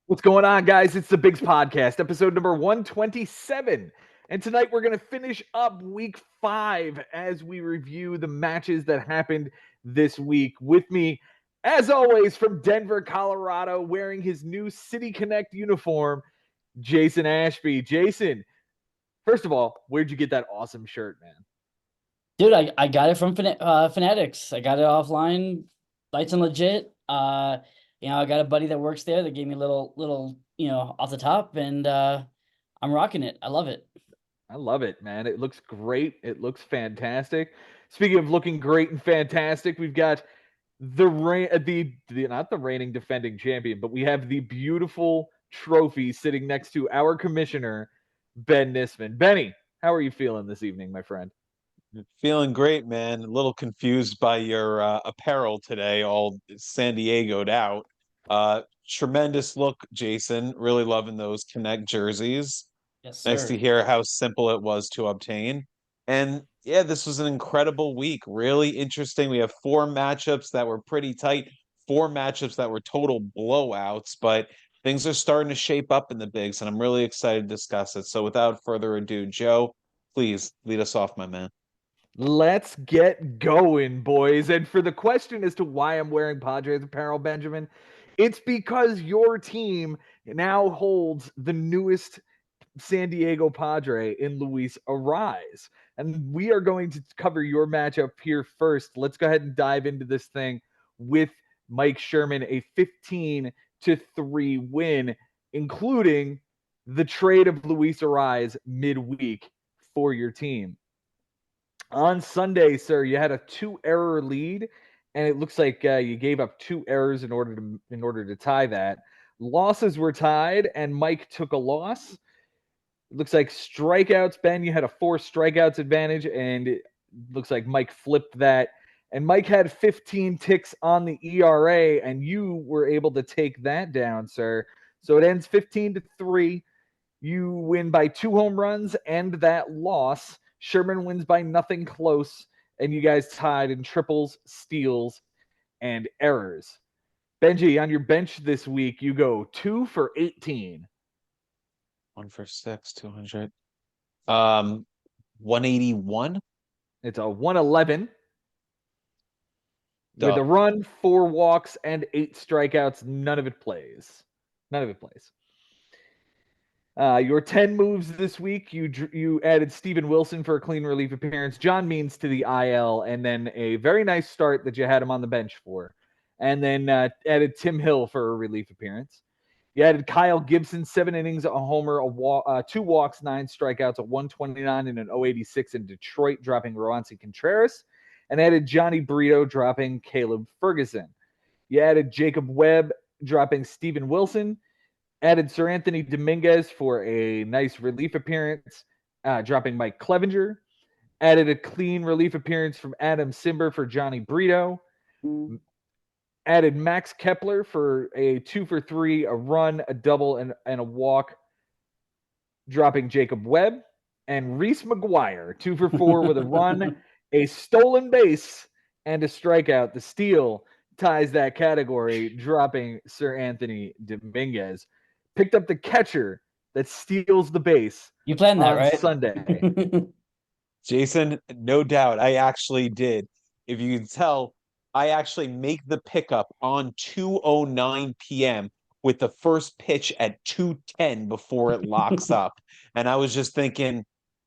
What's going on, guys? It's the Bigs Podcast, episode number 127. And tonight we're going to finish up week 5 as we review the matches that happened this week. With me, as always, from Denver, Colorado, wearing his new City Connect uniform, Jason Ashby. Jason, first of all, where'd you get that awesome shirt, man? Dude, I got it from Fanatics. I got it offline, lights and legit. I got a buddy that works there that gave me a little, off the top, and I'm rocking it. I love it. I love it, man. It looks great. It looks fantastic. Speaking of looking great and fantastic, we've got the not the reigning defending champion, but we have the beautiful trophy sitting next to our commissioner, Ben Nisman. Benny, how are you feeling this evening, my friend? Feeling great, man. A little confused by your apparel today, all San Diego'd out. Tremendous look, Jason. Really loving those Connect jerseys. Yes, Nice to sir. hear how simple it was to obtain. And yeah, this was an incredible week. Really interesting. We have four matchups that were pretty tight, four matchups that were total blowouts, but things are starting to shape up in the bigs, and I'm really excited to discuss it. So without further ado, Joe, please lead us off, my man. Let's get going, boys. And for the question as to why I'm wearing Padres apparel, Benjamin, it's because your team now holds the newest San Diego Padre in Luis Arise. And we are going to cover your matchup here first. Let's go ahead and dive into this thing with Mike Sherman, a 15-3 win, including the trade of Luis Arise midweek for your team. On Sunday, sir, you had a 2-error lead, and it looks like you gave up 2 errors in order to tie that. Losses were tied, and Mike took a loss. It looks like strikeouts, Ben, you had a 4 strikeouts advantage, and it looks like Mike flipped that. And Mike had 15 ticks on the ERA, and you were able to take that down, sir. So it ends 15-3. You win by 2 home runs and that loss. Sherman wins by nothing close, and you guys tied in triples, steals, and errors. Benji, on your bench this week, you go 2 for 18. 1 for 6, 200. 181. It's a 111 with a Dub. run, 4 walks, and 8 strikeouts. None of it plays. None of it plays. Your 10 moves this week, you added Steven Wilson for a clean relief appearance, John Means to the IL, and then a very nice start that you had him on the bench for. And then added Tim Hill for a relief appearance. You added Kyle Gibson, 7 innings, a homer, 2 walks, 9 strikeouts, a 129 and an 086 in Detroit, dropping Roansy Contreras. And added Johnny Brito, dropping Caleb Ferguson. You added Jacob Webb, dropping Steven Wilson. Added Sir Anthony Dominguez for a nice relief appearance, dropping Mike Clevenger. Added a clean relief appearance from Adam Simber for Johnny Brito. Added Max Kepler for a 2 for 3, a run, a double, and a walk, dropping Jacob Webb. And Reese McGuire, 2 for 4 with a run, a stolen base, and a strikeout. The steal ties that category, dropping Sir Anthony Dominguez. Picked up the catcher that steals the base You planned that, on right? Sunday. Jason, no doubt, I actually did. If you can tell, I actually make the pickup on 2:09 p.m. with the first pitch at 2:10 before it locks up. And I was just thinking,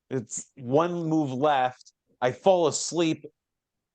it's one move left. I fall asleep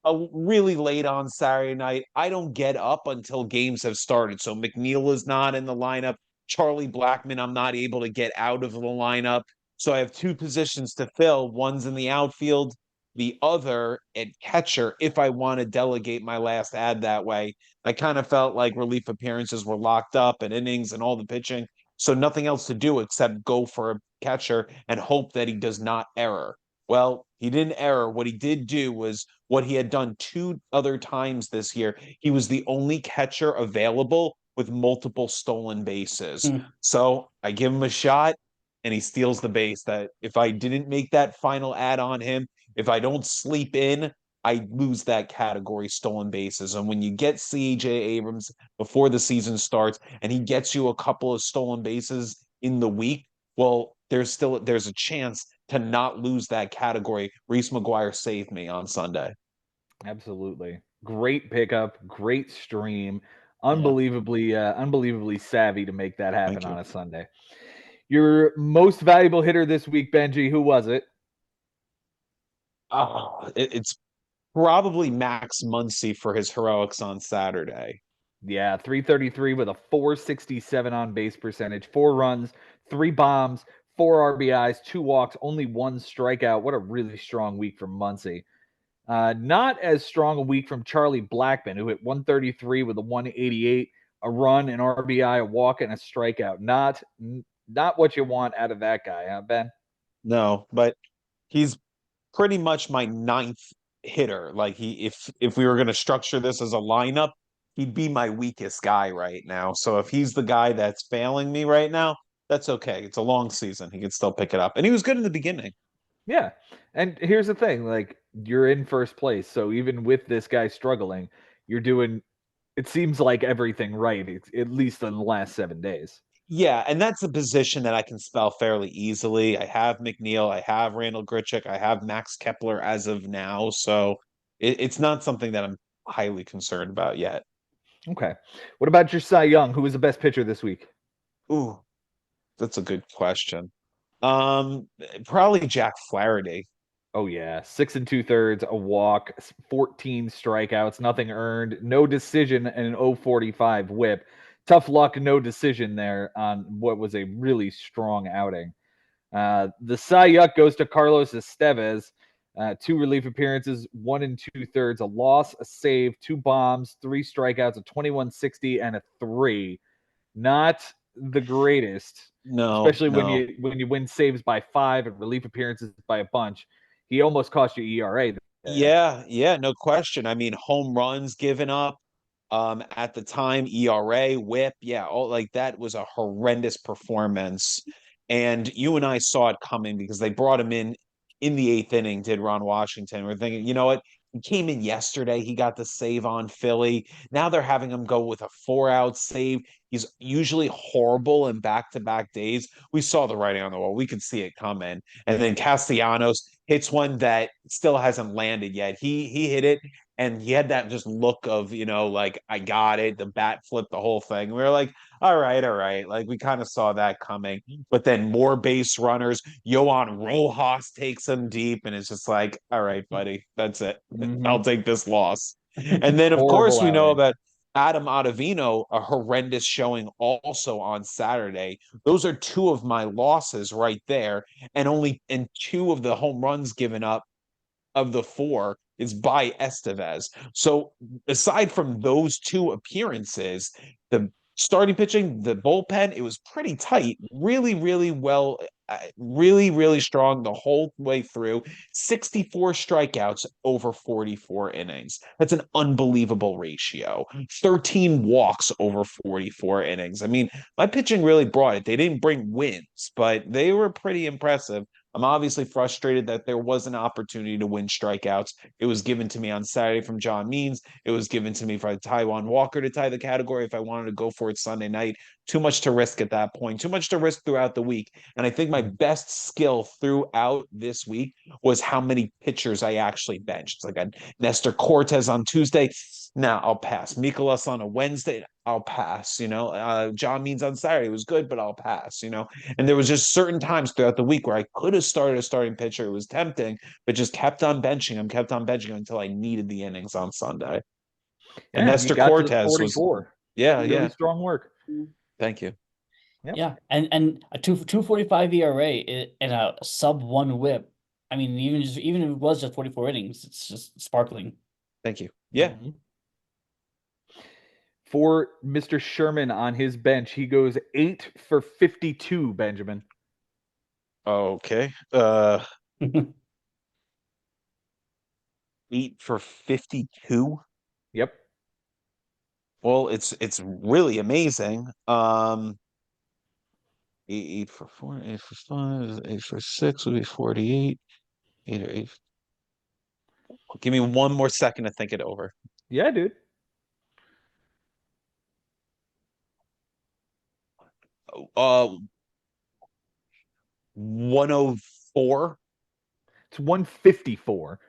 really late on Saturday night. I don't get up until games have started. So McNeil is not in the lineup. Charlie Blackmon, I'm not able to get out of the lineup. So I have two positions to fill. One's in the outfield, the other at catcher, if I want to delegate my last ad that way. I kind of felt like relief appearances were locked up and innings and all the pitching. So nothing else to do except go for a catcher and hope that he does not error. Well, he didn't error. What he did do was what he had done 2 other times this year. He was the only catcher available with multiple stolen bases. So I give him a shot and he steals the base. That if I didn't make that final ad on him, if I don't sleep in I lose that category, stolen bases. And when you get C.J. Abrams before the season starts and he gets you a couple of stolen bases in the week, well, there's a chance to not lose that category. Reese McGuire saved me on Sunday. Absolutely. Great pickup, great stream. Yeah. Unbelievably savvy to make that happen Thank you. on a Sunday. Your most valuable hitter this week, Benji, who was it? Oh, it's probably Max Muncy for his heroics on Saturday. Yeah, 333 with a 467 on base percentage, 4 runs, 3 bombs, 4 RBIs, 2 walks, only 1 strikeout. What a really strong week from Muncy. Not as strong a week from Charlie Blackmon, who hit 133 with a 188, a run, an RBI, a walk, and a strikeout. Not what you want out of that guy, huh, Ben? No, but he's pretty much my ninth hitter. Like if we were going to structure this as a lineup, he'd be my weakest guy right now. So if he's the guy that's failing me right now, that's okay. It's a long season. He can still pick it up. And he was good in the beginning. Yeah. And here's the thing, like you're in first place, so even with this guy struggling, you're doing it seems like everything right, at least in the last 7 days. Yeah, and that's a position that I can spell fairly easily. I have McNeil, I have Randall Grichuk, I have Max Kepler as of now. So it's not something that I'm highly concerned about yet. Okay. What about your Cy Young? Who was the best pitcher this week? Ooh, that's a good question. Um, Probably Jack Flaherty. Oh yeah, 6 2/3, a walk, 14 strikeouts, nothing earned, no decision, and an 0.45 WHIP. Tough luck, no decision there on what was a really strong outing. The Cy Young goes to Carlos Estevez. 2 relief appearances, 1 2/3, a loss, a save, 2 bombs, 3 strikeouts, a 2160, and a 3. Not the greatest, No, especially when no. you win saves by 5 and relief appearances by a bunch. He almost cost you ERA there. Yeah, no question. I mean, home runs given up at the time, ERA, whip, yeah, all like that was a horrendous performance. And you and I saw it coming because they brought him in the eighth inning, did Ron Washington. We're thinking, you know what? He came in yesterday. He got the save on Philly. Now they're having him go with a 4-out save. He's usually horrible in back-to-back days. We saw the writing on the wall. We could see it coming. And then Castellanos hits one that still hasn't landed yet. He hit it and he had that just look of, like, I got it, the bat flipped, the whole thing. We were like, all right. Like, we kind of saw that coming. But then more base runners. Yohan Rojas takes him deep, and it's just like, all right, buddy, that's it. I'll take this loss. And then, of course, Horrible we know outing. about Adam Ottavino, a horrendous showing also on Saturday. Those are two of my losses right there. And two of the home runs given up of the 4 is by Estevez. So aside from those two appearances, the starting pitching, the bullpen, it was pretty tight. Really, really well, really strong the whole way through. 64 strikeouts over 44 innings. That's an unbelievable ratio. 13 walks over 44 innings. I mean, my pitching really brought it. They didn't bring wins, but they were pretty impressive. I'm obviously frustrated that there was an opportunity to win strikeouts. It was given to me on Saturday from John Means. It was given to me for Taiwan Walker to tie the category if I wanted to go for it Sunday night. Too much to risk at that point, too much to risk throughout the week. And I think my best skill throughout this week was how many pitchers I actually benched. Like a Nestor Cortez on Tuesday. Now I'll pass. Mikolas on a Wednesday. I'll pass. John Means on Saturday was good, but I'll pass. And there was just certain times throughout the week where I could have started a starting pitcher. It was tempting, but just kept on benching him until I needed the innings on Sunday. And Yeah, and you Nestor got to the Cortez was, 44. yeah, Really strong work. Thank you. Yep. Yeah, and a 2.45 ERA and a sub 1 WHIP. I mean, even if it was just 44 innings, it's just sparkling. Thank you. Yeah. Mm-hmm. For Mr. Sherman on his bench, he goes 8 for 52, Benjamin. Okay. 8 for 52. Yep. Well, it's really amazing. 8 for 4, 8 for 5, 8 for 6 would be 48. 8 or 8. Give me one more second to think it over. Yeah, dude. 104. It's 154.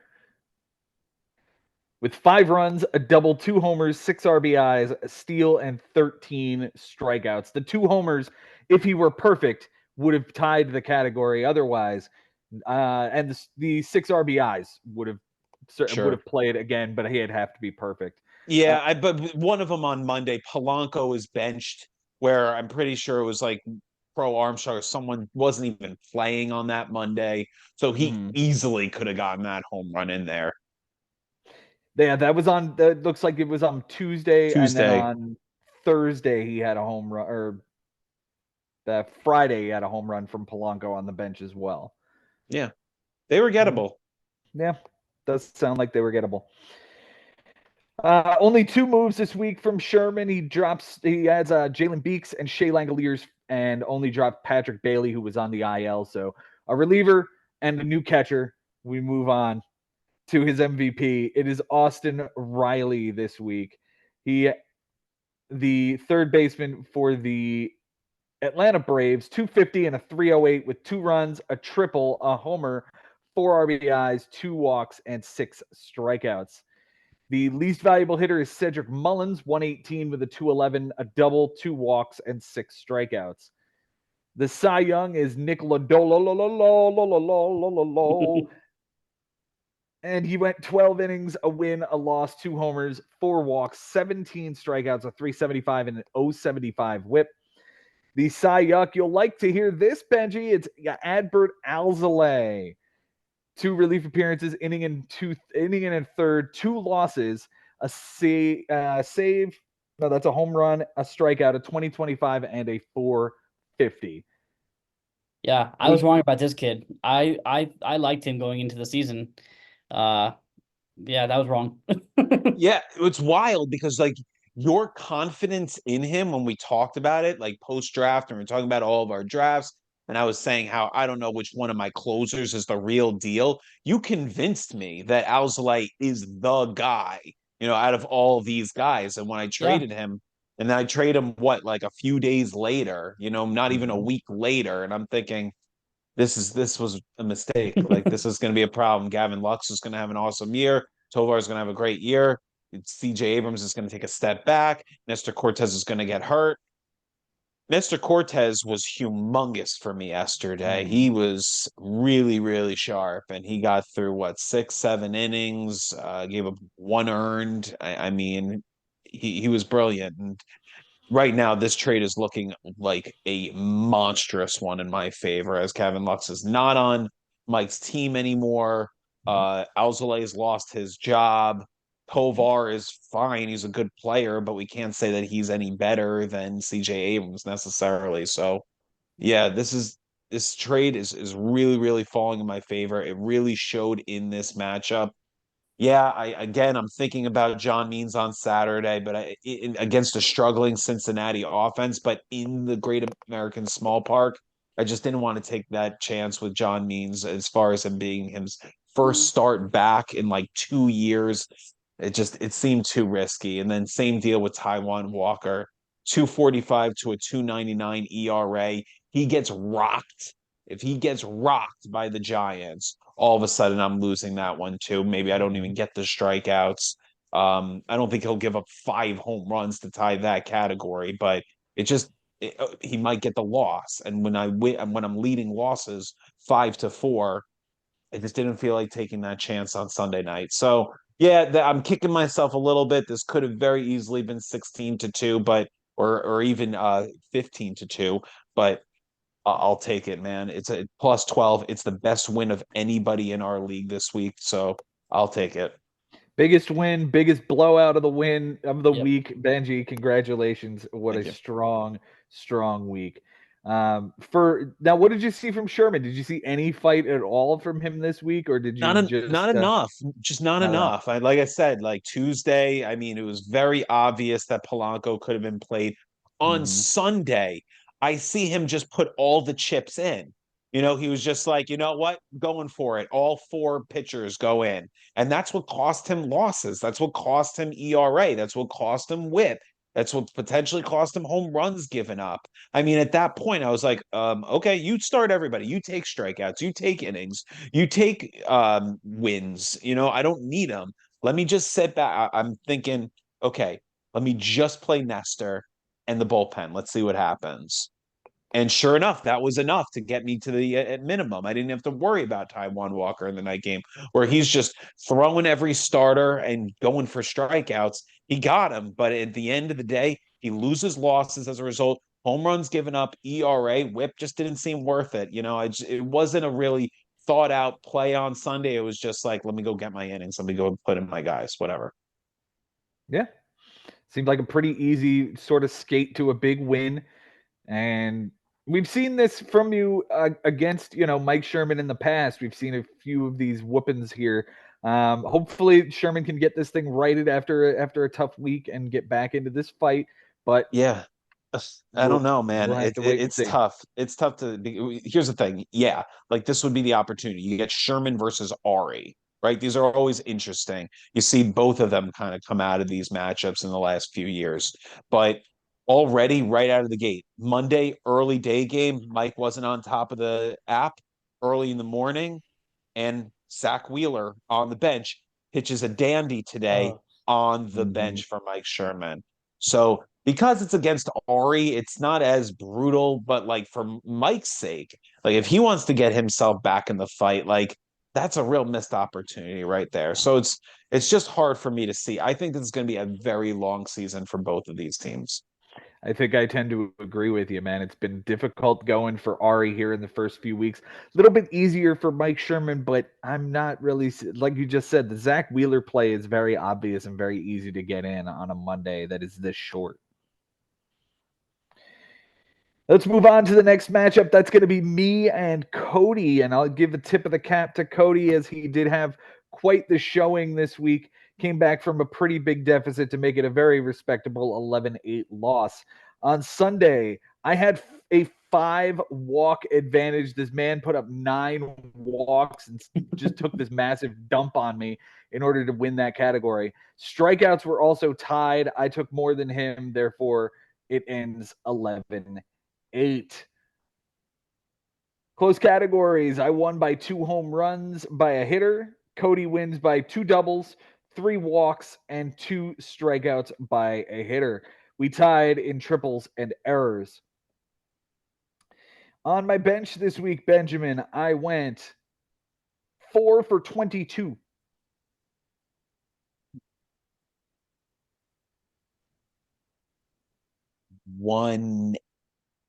With 5 runs, a double, 2 homers, 6 RBIs, a steal, and 13 strikeouts. The 2 homers, if he were perfect, would have tied the category. Otherwise, and the 6 RBIs would have played again, but he'd have to be perfect. Yeah, but one of them on Monday, Polanco is benched, where I'm pretty sure it was like Pro Armstrong or someone wasn't even playing on that Monday, so he easily could have gotten that home run in there. Yeah, that was on. That looks like it was on Tuesday, and then Tuesday. on Thursday he had a home run, or that Friday he had a home run from Polanco on the bench as well. Yeah, they were gettable. Yeah, does sound like they were gettable. Only 2 moves this week from Sherman. He adds Jalen Beeks and Shea Langoliers, and only dropped Patrick Bailey, who was on the IL. So a reliever and a new catcher. We move on to his MVP. It is Austin Riley this week. The third baseman for the Atlanta Braves, 250 and a 308 with 2 runs, a triple, a homer, 4 RBIs, 2 walks, and 6 strikeouts. The least valuable hitter is Cedric Mullins, 118 with a 211, a double, 2 walks, and 6 strikeouts. The Cy Young is Nick Lodolo, and he went 12 innings, a win, a loss, 2 homers, 4 walks, 17 strikeouts, a 375, and an 075 whip. The Cy Young, you'll like to hear this, Benji. It's Adbert Alzolay. 2 relief appearances, inning and a third, 2 losses, a save. No, that's a home run, a strikeout, a 2025, and a 450. Yeah, I was wrong about this kid. I liked him going into the season. Yeah, that was wrong. Yeah, it's wild because like your confidence in him when we talked about it, like post draft, and we're talking about all of our drafts, and I was saying how I don't know which one of my closers is the real deal. You convinced me that Alzolay is the guy, out of all these guys. And when I Yeah. traded him, and then I trade him like a few days later, not even a week later, and I'm thinking this was a mistake. Like this is going to be a problem. Gavin Lux is going to have an awesome year. Tovar is going to have a great year. CJ Abrams is going to take a step back. Nestor Cortez is going to get hurt. Nestor Cortez was humongous for me yesterday. He was really, really sharp, and he got through 6, 7 innings, gave up 1 earned. I mean, he was brilliant. And right now, this trade is looking like a monstrous one in my favor, as Kevin Lux is not on Mike's team anymore. Alzolay's lost his job. Tovar is fine. He's a good player, but we can't say that he's any better than CJ Abrams necessarily. So, yeah, this trade is really, really falling in my favor. It really showed in this matchup. Yeah, I'm thinking about John Means on Saturday, but against a struggling Cincinnati offense, but in the Great American Small Park, I just didn't want to take that chance with John Means as far as him being his first start back in like 2 years. It seemed too risky. And then same deal with Taiwan Walker, 245 to a 299 ERA. He gets rocked. If he gets rocked by the Giants, all of a sudden I'm losing that one too. Maybe I don't even get the strikeouts. I don't think he'll give up 5 home runs to tie that category, but he might get the loss. And when I'm leading losses 5-4, I just didn't feel like taking that chance on Sunday night. So yeah, I'm kicking myself a little bit. This could have very easily been 16-2, but or even 15-2, but I'll take it, man. It's a plus 12. It's the best win of anybody in our league this week, so I'll take it. Biggest win, biggest blowout of the Yep. week. Benji, congratulations. What Thank a you. strong week. For now, what did you see from Sherman? Did you see any fight at all from him this week, or did you Not enough. Just not enough. Like I said, like Tuesday, I mean, it was very obvious that Polanco could have been played. On Sunday, I see him just put all the chips in. He was just like, you know what, going for it. All 4 pitchers go in. And that's what cost him losses. That's what cost him ERA. That's what cost him whip. That's what potentially cost him home runs given up. I mean, at that point, I was like, okay, you start everybody. You take strikeouts, you take innings, you take wins. I don't need them. Let me just sit back. I'm thinking, okay, let me just play Nestor and the bullpen. Let's see what happens. And sure enough, that was enough to get me to the at minimum. I didn't have to worry about Taijuan Walker in the night game, where he's just throwing every starter and going for strikeouts. He got him, but at the end of the day, he loses losses as a result. Home runs given up, ERA, whip just didn't seem worth it. It wasn't a really thought out play on Sunday. It was just like, let me go get my innings. Let me go put in my guys, whatever. Yeah. Seemed like a pretty easy sort of skate to a big win. And we've seen this from you against, Mike Sherman in the past. We've seen a few of these whoopings here. Hopefully Sherman can get this thing righted after a tough week and get back into this fight. But yeah, I don't know, man. We'll have to wait and It's see. tough. It's tough here's the thing. Yeah, like this would be the opportunity. You get Sherman versus Ari, right? These are always interesting. You see both of them kind of come out of these matchups in the last few years. But already right out of the gate, Monday, early day game, Mike wasn't on top of the app early in the morning, and Zach Wheeler on the bench pitches a dandy today on the bench for Mike Sherman. So because it's against Ari, it's not as brutal, but like for Mike's sake, like if he wants to get himself back in the fight, like that's a real missed opportunity right there. So it's just hard for me to see. I think this is going to be a very long season for both of these teams. I think I tend to agree with you, man. It's been difficult going for Ari here in the first few weeks. A little bit easier for Mike Sherman, but I'm not really, like you just said, the Zach Wheeler play is very obvious and very easy to get in on a Monday that is this short. Let's move on to the next matchup. That's going to be me and Cody, and I'll give a tip of the cap to Cody as he did have quite the showing this week. Came back from a pretty big deficit to make it a very respectable 11-8 loss. On Sunday, I had a 5-walk advantage. This man put up 9 walks and just took this massive dump on me in order to win that category. Strikeouts were also tied. I took more than him, therefore it ends 11-8. Close categories. I won by 2 home runs by a hitter. Cody wins by 2 doubles, 3 walks, and 2 strikeouts by a hitter. We tied in triples and errors. On my bench this week, Benjamin, I went 4 for 22. One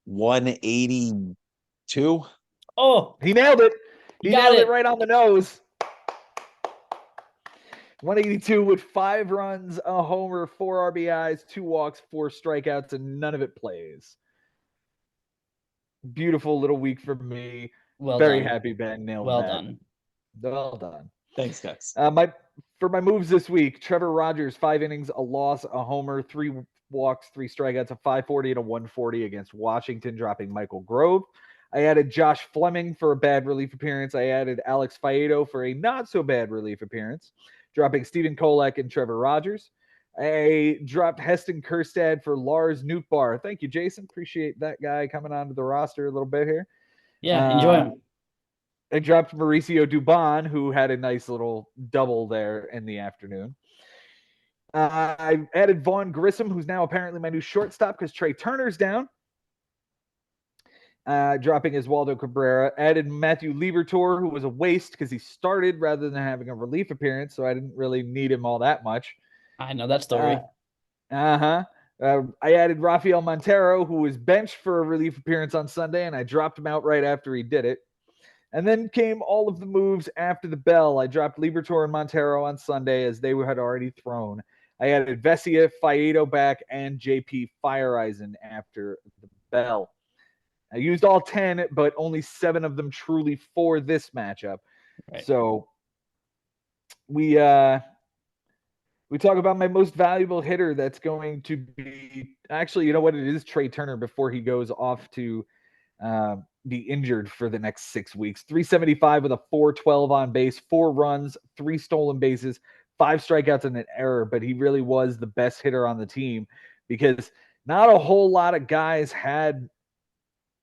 182. Oh, he nailed it. He nailed it right on the nose. 182 with 5 runs, a homer, 4 RBIs, 2 walks, 4 strikeouts, and none of it plays. Beautiful little week for me. Well Very done. happy Ben nailed well that. Done. Well done. Thanks, guys. For my moves this week, Trevor Rogers, 5 innings, a loss, a homer, 3 walks, 3 strikeouts, a 540 and a 140 against Washington, dropping Michael Grove. I added Josh Fleming for a bad relief appearance. I added Alex Faedo for a not so bad relief appearance, dropping Stephen Kolek and Trevor Rogers. I dropped Heston Kjerstad for Lars Nootbaar. Thank you, Jason. Appreciate that guy coming onto the roster a little bit here. Yeah, enjoy him. I dropped Mauricio Dubon, who had a nice little double there in the afternoon. I added Vaughn Grissom, who's now apparently my new shortstop because Trey Turner's down. Dropping Oswaldo Cabrera. Added Matthew Liberatore, who was a waste because he started rather than having a relief appearance, so I didn't really need him all that much. I know that story. I added Rafael Montero, who was benched for a relief appearance on Sunday, and I dropped him out right after he did it. And then came all of the moves after the bell. I dropped Liberatore and Montero on Sunday as they had already thrown. I added Vesia, Faedo back, and JP Fireeisen after the bell. I used all 10, but only 7 of them truly for this matchup. Right. So we talk about my most valuable hitter. That's going to be actually, you know what? It is Trey Turner before he goes off to be injured for the next 6 weeks. 375 with a 412 on base, 4 runs, 3 stolen bases, 5 strikeouts and an error, but he really was the best hitter on the team because not a whole lot of guys had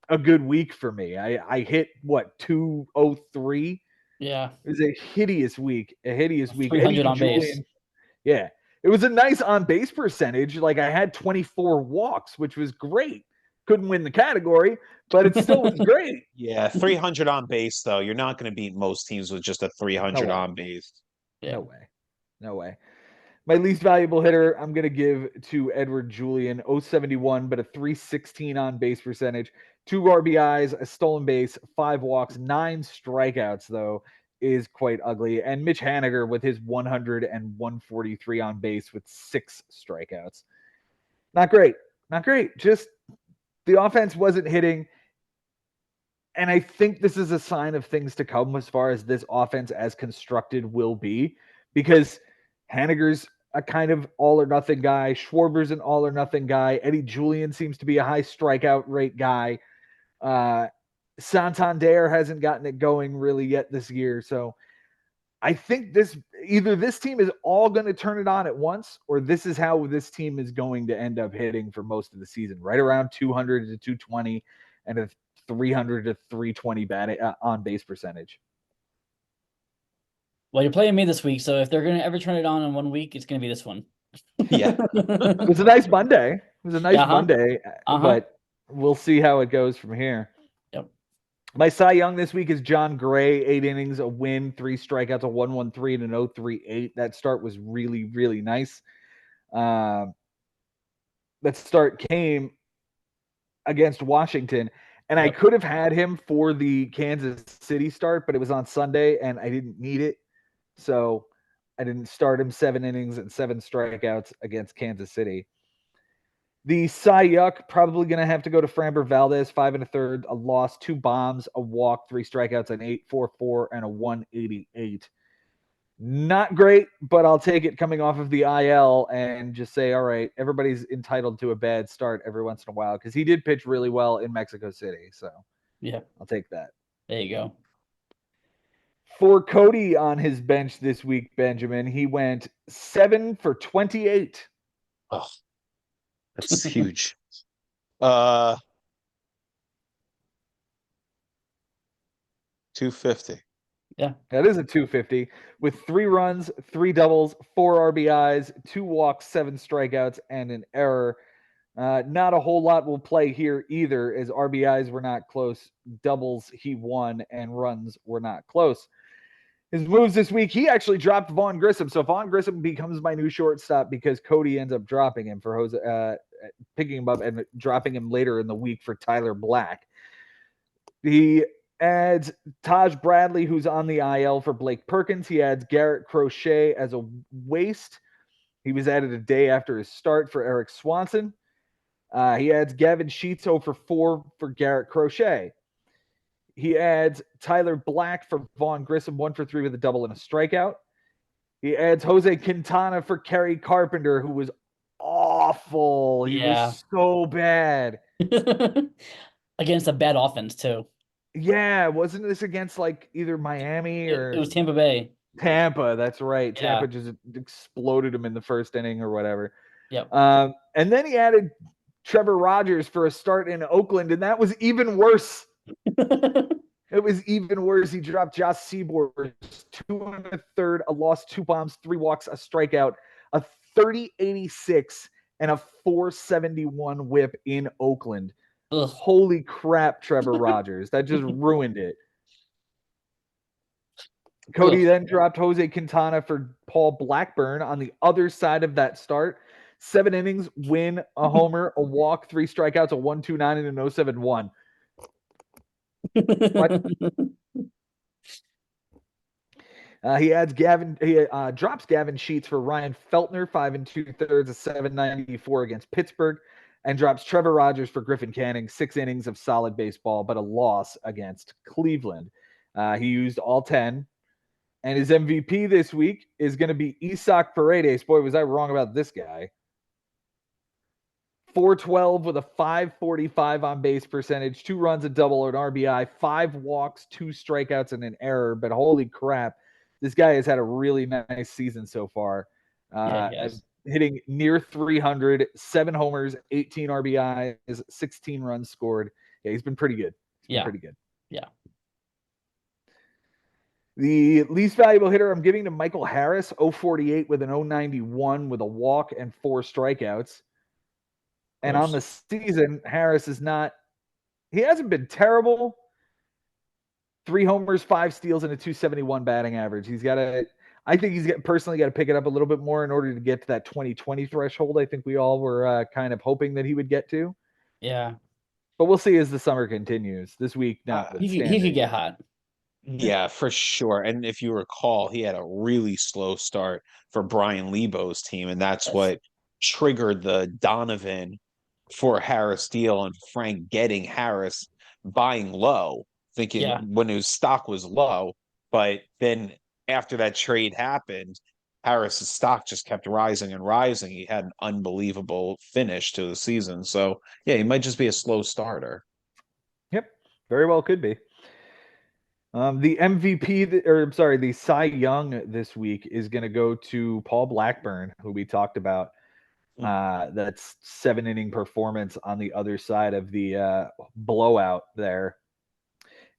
a good week for me. I hit 203. Yeah. It was a hideous week. 300 on base. Yeah. It was a nice on base percentage. Like I had 24 walks, which was great. Couldn't win the category, but it still was great. Yeah, 300 on base though. You're not going to beat most teams with just a 300 on base. Yeah. No way. My least valuable hitter, I'm going to give to Edward Julian, 071, but a 316 on base percentage, 2 RBIs, a stolen base, 5 walks, 9 strikeouts, though, is quite ugly. And Mitch Haniger with his 100 and 143 on base with 6 strikeouts. Not great. Just the offense wasn't hitting. And I think this is a sign of things to come as far as this offense as constructed will be, because Haniger's a kind of all or nothing guy. Schwarber's an all or nothing guy. Eddie Julian seems to be a high strikeout rate guy. Santander hasn't gotten it going really yet this year. So I think either this team is all going to turn it on at once, or this is how this team is going to end up hitting for most of the season, right around 200 to 220 and a 300 to 320 on base percentage. Well, you're playing me this week, so if they're going to ever turn it on in 1 week, it's going to be this one. Yeah. It was a nice Monday. Monday, but we'll see how it goes from here. Yep. My Cy Young this week is John Gray, 8 innings, a win, 3 strikeouts, a 1.13 and an 0.38. That start was really, really nice. That start came against Washington, and I could have had him for the Kansas City start, but it was on Sunday, and I didn't need it. So I didn't start him. 7 innings and 7 strikeouts against Kansas City. The Cy Yuck, probably going to have to go to Framber Valdez, 5 1/3, a loss, 2 bombs, a walk, 3 strikeouts, an 8.44 and a 1.88. Not great, but I'll take it coming off of the IL and just say, all right, everybody's entitled to a bad start every once in a while, because he did pitch really well in Mexico City. So yeah, I'll take that. There you go. For Cody on his bench this week, Benjamin, he went 7 for 28. Oh, that's huge. 250. Yeah. That is a 250 with 3 runs, 3 doubles, 4 RBIs, 2 walks, 7 strikeouts, and an error. Not a whole lot will play here either, as RBIs were not close, doubles he won, and runs were not close. His moves this week, he actually dropped Vaughn Grissom. So Vaughn Grissom becomes my new shortstop because Cody ends up dropping him for Jose, picking him up and dropping him later in the week for Tyler Black. He adds Taj Bradley, who's on the IL for Blake Perkins. He adds Garrett Crochet as a waste. He was added a day after his start for Eric Swanson. He adds Gavin Sheets 0 for 4 for Garrett Crochet. He adds Tyler Black for Vaughn Grissom, 1 for 3 with a double and a strikeout. He adds Jose Quintana for Kerry Carpenter, who was awful. He was so bad. Against a bad offense, too. Yeah, wasn't this against like either Miami or... It was Tampa Bay. Tampa, that's right. Yeah. Tampa just exploded him in the first inning or whatever. Yep. And then he added Trevor Rogers for a start in Oakland, and that was even worse. It was even worse. He dropped Josh Seaborg, 2 1/3, a loss, 2 bombs, 3 walks, a strikeout, a 30-86, and a 471 whip in Oakland. Ugh. Holy crap, Trevor Rogers. That just ruined it. Cody then dropped Jose Quintana for Paul Blackburn on the other side of that start. 7 innings, win, a homer, a walk, 3 strikeouts, a 1.29 and an 0.71. He drops Gavin Sheets for Ryan Feltner, 5 2/3, a 7.94 against Pittsburgh, and drops Trevor Rogers for Griffin Canning, 6 innings of solid baseball, but a loss against Cleveland. He used all 10. And his MVP this week is going to be Isaac Paredes. Boy, was I wrong about this guy. 412 with a 545 on base percentage, 2 runs, a double, an RBI, 5 walks, 2 strikeouts, and an error. But holy crap, this guy has had a really nice season so far. Yeah, he has. Hitting near 300, 7 homers, 18 RBIs, 16 runs scored. Yeah, he's been pretty good. He's been pretty good. Yeah. The least valuable hitter I'm giving to Michael Harris, 048 with an 091 with a walk and 4 strikeouts. And on the season, Harris is not, he hasn't been terrible. 3 homers, 5 steals, and a 271 batting average. I think he's personally got to pick it up a little bit more in order to get to that 2020 threshold. I think we all were kind of hoping that he would get to. Yeah. But we'll see as the summer continues. This week, notwithstanding. He could get hot. Yeah, for sure. And if you recall, he had a really slow start for Brian Lebo's team, and that's what triggered the Donovan for Harris deal and Frank getting Harris buying low, thinking when his stock was low. But then after that trade happened, Harris's stock just kept rising and rising. He had an unbelievable finish to the season. So, yeah, he might just be a slow starter. Yep, very well could be. The MVP, the Cy Young this week is going to go to Paul Blackburn, who we talked about. That's 7-inning performance on the other side of the blowout there.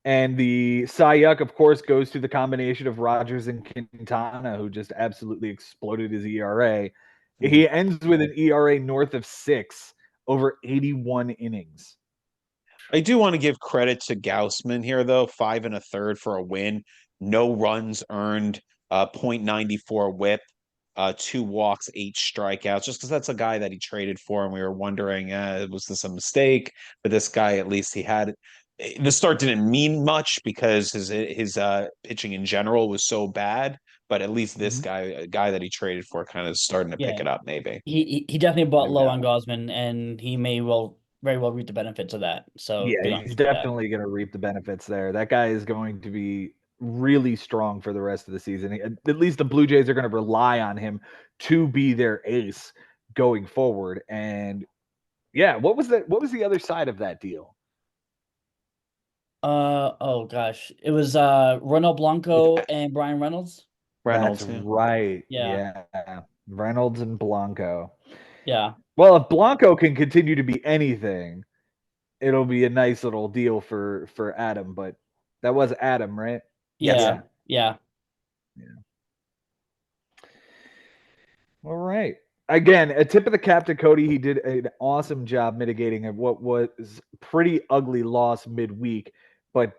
And the Cy Young, of course, goes to the combination of Rogers and Quintana, who just absolutely exploded his ERA. He ends with an ERA north of 6 over 81 innings. I do want to give credit to Gaussman here, though. 5 1/3 for a win. No runs earned, .94 whip, 2 walks, 8 strikeouts, just because that's a guy that he traded for, and we were wondering, was this a mistake? But this guy, at least he had – the start didn't mean much because his pitching in general was so bad, but at least this guy, a guy that he traded for, kind of starting to pick it up maybe. He definitely bought low on Gaussman, and he may very well reap the benefits of that. So yeah, he's definitely going to reap the benefits there. That guy is going to be really strong for the rest of the season. At least the Blue Jays are going to rely on him to be their ace going forward. And yeah, what was the other side of that deal? Oh gosh, it was Ronald Blanco and Brian Reynolds. That's right. Yeah, Reynolds and Blanco. Yeah. Well, if Blanco can continue to be anything, it'll be a nice little deal for Adam. But that was Adam, right? Yeah. All right. Again, a tip of the cap to Cody. He did an awesome job mitigating what was pretty ugly loss midweek, but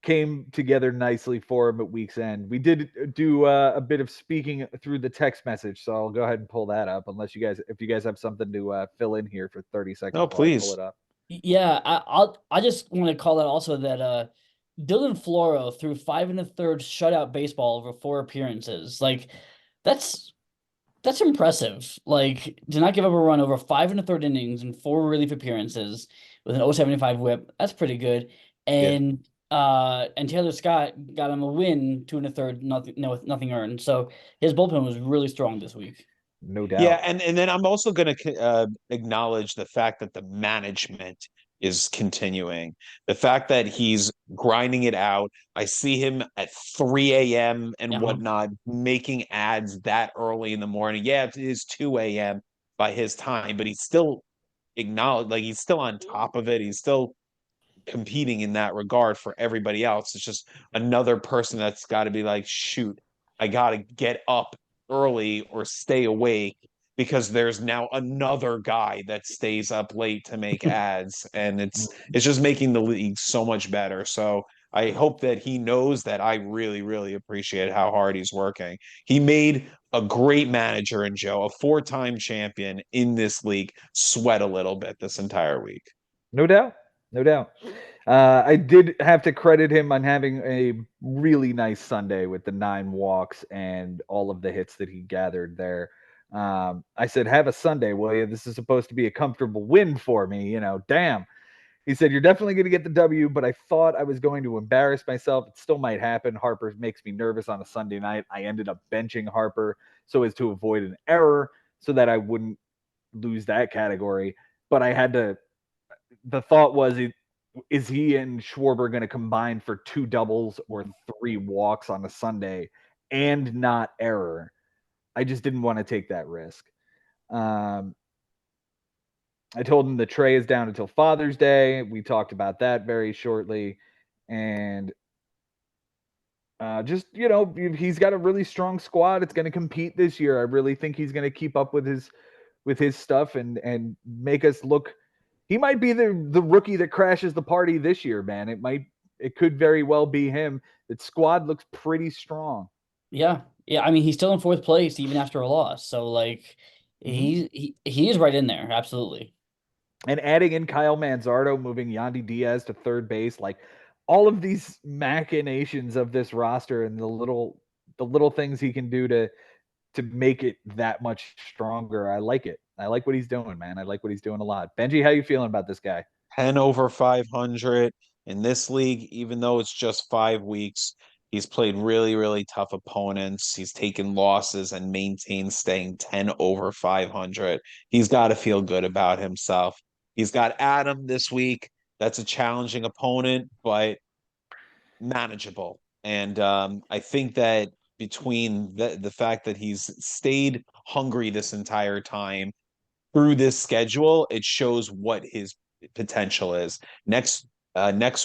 came together nicely for him at week's end. We did do a bit of speaking through the text message, so I'll go ahead and pull that up. If you guys have something to fill in here for 30 seconds. Oh, please pull it up. Yeah, I just want to call out also that Dylan Floro threw 5 1/3 shutout baseball over 4 appearances. Like that's impressive. Like to not give up a run over 5 1/3 innings and 4 relief appearances with an 0.75 whip. That's pretty good. And Taylor Scott got him a win, 2 1/3, nothing earned. So his bullpen was really strong this week. No doubt. Yeah, and then I'm also going to acknowledge the fact that the management is continuing. The fact that he's grinding it out. I see him at 3 a.m. and whatnot, making ads that early in the morning. Yeah, it is 2 a.m. by his time, but he's still he's still on top of it. He's still competing in that regard for everybody else. It's just another person that's got to be like, shoot, I got to get up early or stay awake because there's now another guy that stays up late to make ads, and it's just making the league so much better. So I hope that he knows that I really, really appreciate how hard he's working. He made a great manager in Joe, a 4-time champion in this league, sweat a little bit this entire week. No doubt. I did have to credit him on having a really nice Sunday with the 9 walks and all of the hits that he gathered there. I said, have a Sunday, will you? This is supposed to be a comfortable win for me, damn. He said, you're definitely going to get the W, but I thought I was going to embarrass myself. It still might happen. Harper makes me nervous on a Sunday night. I ended up benching Harper so as to avoid an error so that I wouldn't lose that category. but I had to. The thought was, is he and Schwarber going to combine for 2 doubles or 3 walks on a Sunday and not error? I just didn't want to take that risk. I told him the tray is down until Father's Day. We talked about that very shortly. And just, he's got a really strong squad. It's going to compete this year. I really think he's going to keep up with his stuff and make us look. He might be the rookie that crashes the party this year, man. It could very well be him. That squad looks pretty strong. Yeah. I mean, he's still in 4th place even after a loss. So like, he is right in there. Absolutely. And adding in Kyle Manzardo, moving Yandy Diaz to third base, like all of these machinations of this roster and the little things he can do to make it that much stronger. I like it. I like what he's doing, man. I like what he's doing a lot. Benji, how you feeling about this guy? 10 over 500 in this league, even though it's just 5 weeks. He's played really, really tough opponents. He's taken losses and maintained staying 10 over 500. He's got to feel good about himself. He's got Adam this week. That's a challenging opponent, but manageable. And I think that between the fact that he's stayed hungry this entire time through this schedule, it shows what his potential is. Next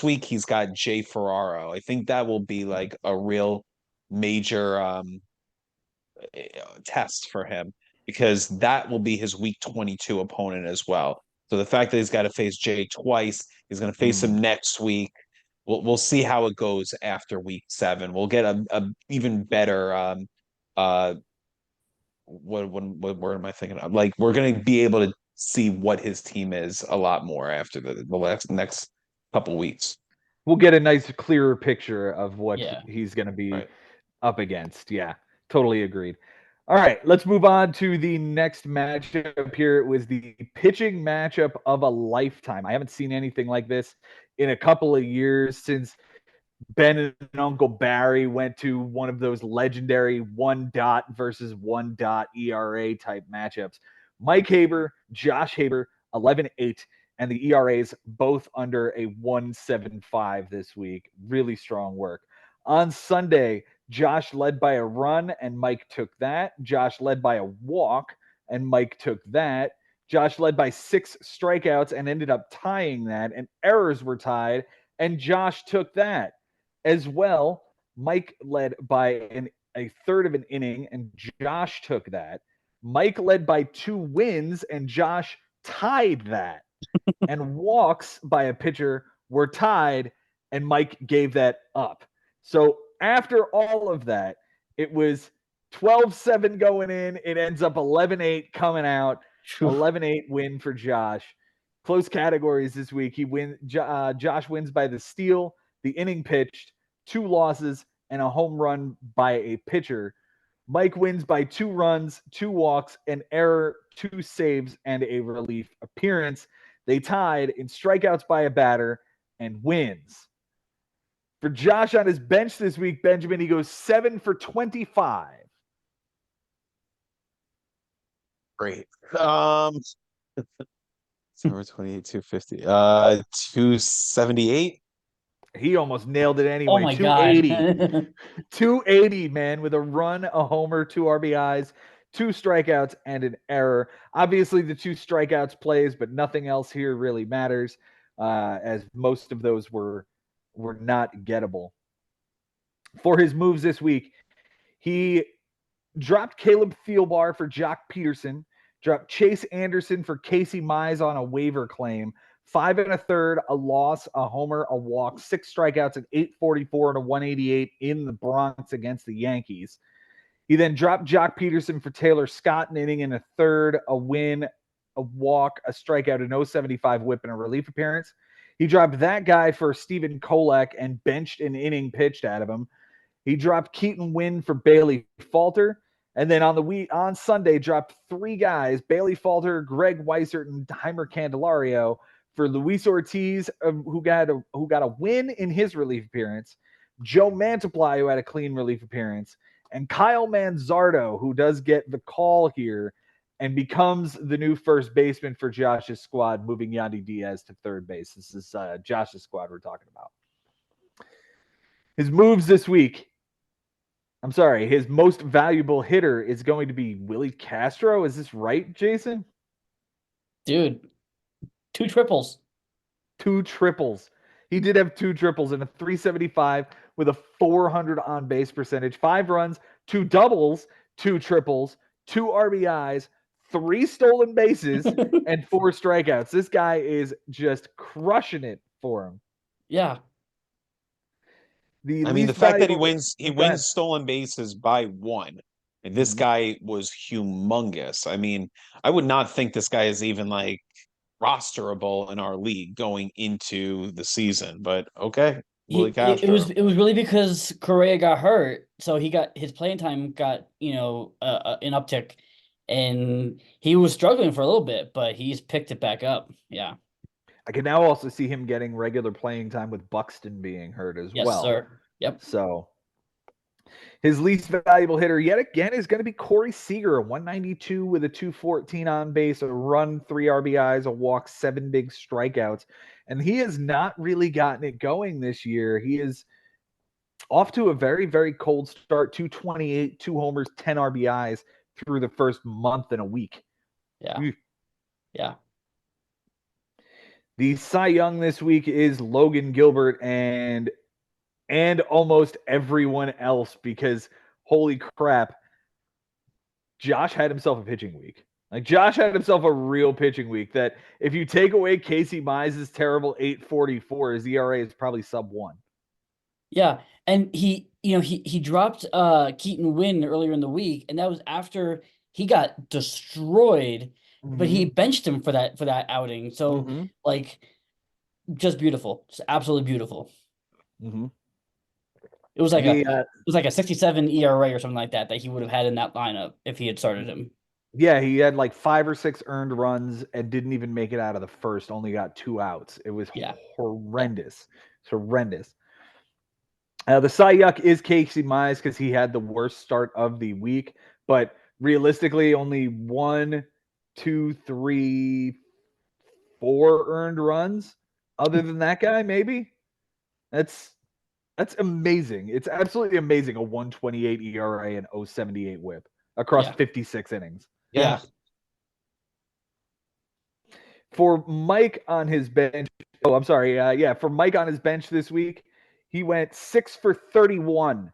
week he's got Jay Ferraro. I think that will be like a real major test for him because that will be his week 22 opponent as well. So the fact that he's got to face Jay twice, he's going to face him next week. We'll see how it goes after week 7. We'll get a even better what word am I thinking of? Like we're going to be able to see what his team is a lot more after the next couple weeks. We'll get a nice clearer picture of what he's going to be up against. Yeah, totally agreed. All right, let's move on to the next matchup here. It was the pitching matchup of a lifetime. I haven't seen anything like this in a couple of years since Ben and Uncle Barry went to one of those legendary 1 dot versus 1 dot ERA type matchups. Mike Haber, Josh Haber, 11-8, and the ERAs both under a 1.75 this week. Really strong work. On Sunday, Josh led by a run, and Mike took that. Josh led by a walk, and Mike took that. Josh led by 6 strikeouts and ended up tying that, and errors were tied, and Josh took that as well. Mike led by a third of an inning, and Josh took that. Mike led by 2 wins, and Josh tied that. And walks by a pitcher were tied, and Mike gave that up. So after all of that, it was 12-7 going in. It ends up 11-8 coming out. 11-8 win for Josh. Close categories this week. Josh wins by the steal, the inning pitched, 2 losses, and a home run by a pitcher. Mike wins by 2 runs, 2 walks, an error, 2 saves, and a relief appearance. They tied in strikeouts by a batter and wins. For Josh on his bench this week, Benjamin, he goes 7 for 25. Great. 7 for 28, 250. 278. He almost nailed it anyway. Oh my 280. God. 280, man, with a run, a homer, 2 RBIs, 2 strikeouts, and an error. Obviously, the 2 strikeouts plays, but nothing else here really matters, as most of those were not gettable. For his moves this week, he dropped Caleb Thielbar for Jock Peterson, dropped Chase Anderson for Casey Mize on a waiver claim, 5 1/3, a loss, a homer, a walk, 6 strikeouts, at 844 and a 188 in the Bronx against the Yankees. He then dropped Jock Peterson for Taylor Scott, an inning and a third, a win, a walk, a strikeout, a 0.75 whip, and a relief appearance. He dropped that guy for Stephen Kolek and benched an inning pitched out of him. He dropped Keaton Wynn for Bailey Falter. And then on Sunday, dropped 3 guys, Bailey Falter, Greg Weissert, and Heimer Candelario, for Luis Ortiz, who got a win in his relief appearance, Joe Mantiply, who had a clean relief appearance, and Kyle Manzardo, who does get the call here and becomes the new first baseman for Josh's squad, moving Yandy Diaz to third base. This is Josh's squad we're talking about. His moves this week. I'm sorry, his most valuable hitter is going to be Willie Castro. Is this right, Jason? Dude, 2 triples. 2 triples. He did have 2 triples and a 375 with a 400 on base percentage, 5 runs, 2 doubles, 2 triples, 2 RBIs, 3 stolen bases, and 4 strikeouts. This guy is just crushing it for him. Yeah. The fact that he wins stolen bases by 1, and this guy was humongous. I mean, I would not think this guy is even like rosterable in our league going into the season, but okay. Willie Castro. It was really because Correa got hurt, so he got his playing time got an uptick, and he was struggling for a little bit, but he's picked it back up. Yeah. I can now also see him getting regular playing time with Buxton being hurt as well. Yes, sir. Yep. So his least valuable hitter yet again is going to be Corey Seager, a 192 with a 214 on base, a run, 3 RBIs, a walk, 7 big strikeouts. And he has not really gotten it going this year. He is off to a very, very cold start, 228, 2 homers, 10 RBIs through the first month and a week. Yeah. Yeah. The Cy Young this week is Logan Gilbert and almost everyone else, because holy crap, Josh had himself a pitching week. Like, Josh had himself a real pitching week that if you take away Casey Mize's terrible 8.44, his ERA is probably sub 1. Yeah, and he dropped Keaton Wynn earlier in the week, and that was after he got destroyed. But he benched him for that outing. So like, just beautiful, just absolutely beautiful. It was like a 67 ERA or something like that he would have had in that lineup if he had started him. Yeah, he had like 5 or 6 earned runs and didn't even make it out of the first. Only got 2 outs. It was horrendous. It's horrendous. The Cy Yuck is Casey Mize because he had the worst start of the week, but realistically, only 1, 2, 3, 4 earned runs. Other than that guy, maybe. That's amazing. It's absolutely amazing. A 128 ERA and 0.78 WHIP across 56 innings. Yeah. For Mike on his bench. Oh, I'm sorry. For Mike on his bench this week, he went 6 for 31.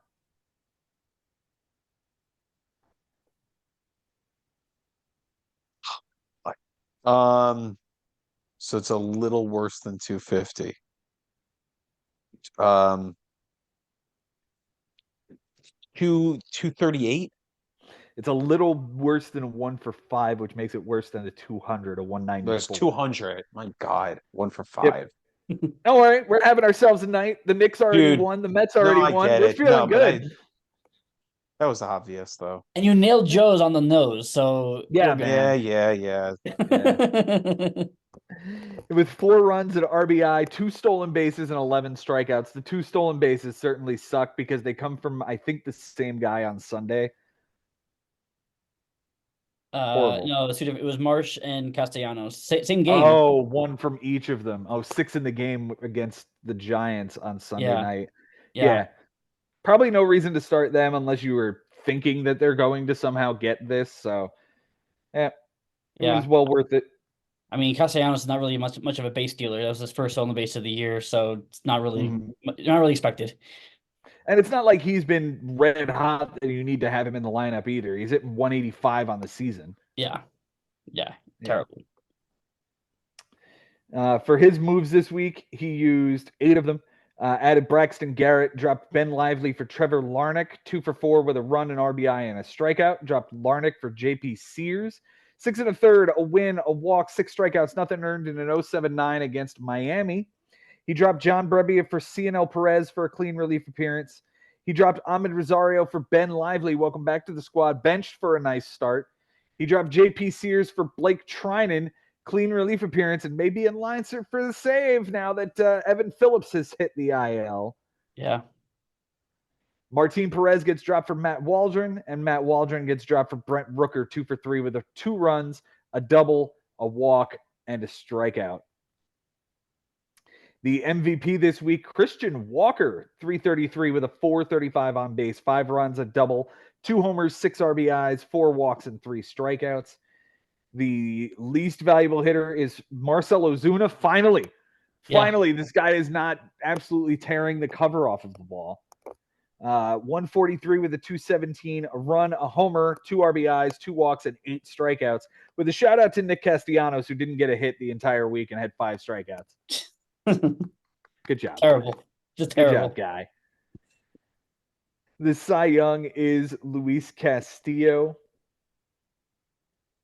So it's a little worse than 250. 238. It's a little worse than a 1 for 5, which makes it worse than a 200, a 190. There's 200. My God, 1 for 5. Yep. Don't worry, we're having ourselves a night. The Knicks already won. The Mets already won. We're feeling good. That was obvious, though. And you nailed Joe's on the nose, so yeah, man. Yeah. With 4 runs at RBI, 2 stolen bases, and 11 strikeouts. The 2 stolen bases certainly suck because they come from, I think, the same guy on Sunday. No, it was Marsh and Castellanos. Same game. Oh, 1 from each of them. Oh, 6 in the game against the Giants on Sunday night. Yeah. Probably no reason to start them unless you were thinking that they're going to somehow get this. So, it was well worth it. I mean, Castellanos is not really much of a base dealer. That was his first on the base of the year, so it's not really expected. And it's not like he's been red hot that you need to have him in the lineup either. He's at 185 on the season. Yeah. Terrible. For his moves this week, he used 8 of them. Added Braxton Garrett, dropped Ben Lively for Trevor Larnach, 2 for 4 with a run, an RBI, and a strikeout. Dropped Larnach for JP Sears, 6 1/3, a win, a walk, 6 strikeouts, nothing earned in an 0.79 against Miami. He dropped John Brebbia for Cionel Perez for a clean relief appearance. He dropped Ahmed Rosario for Ben Lively. Welcome back to the squad. Benched for a nice start. He dropped JP Sears for Blake Trinan. Clean relief appearance, and maybe in line for the save now that Evan Phillips has hit the IL. Yeah. Martin Perez gets dropped for Matt Waldron, and Matt Waldron gets dropped for Brent Rooker, 2 for 3 with 2 runs, a double, a walk, and a strikeout. The MVP this week, Christian Walker, 333 with a 435 on base, 5 runs, a double, 2 homers, 6 RBIs, 4 walks, and 3 strikeouts. The least valuable hitter is Marcell Ozuna. Finally, this guy is not absolutely tearing the cover off of the ball. 143 with a 217, a run, a homer, 2 RBIs, 2 walks, and 8 strikeouts. With a shout out to Nick Castellanos, who didn't get a hit the entire week and had 5 strikeouts. Good job. Terrible. Guy. Just terrible. Good job, guy. The Cy Young is Luis Castillo.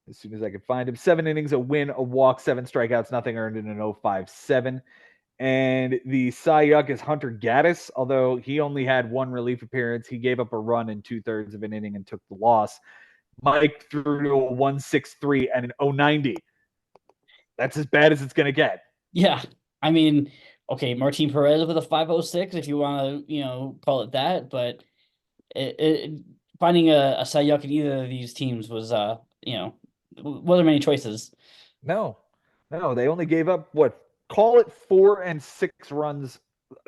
As soon as I can find him. 7 innings, a win, a walk, 7 strikeouts, nothing earned in an 0.57. And the Cy Young is Hunter Gaddis, although he only had 1 relief appearance. He gave up a run in 2/3 of an inning and took the loss. Mike threw to a 1.63 and an 0.90. That's as bad as it's going to get. Yeah. I mean, okay, Martin Perez with a 5.06, if you want to, call it that. But finding a Cy Young in either of these teams was, wasn't many choices. No, they only gave up call it 4 and 6 runs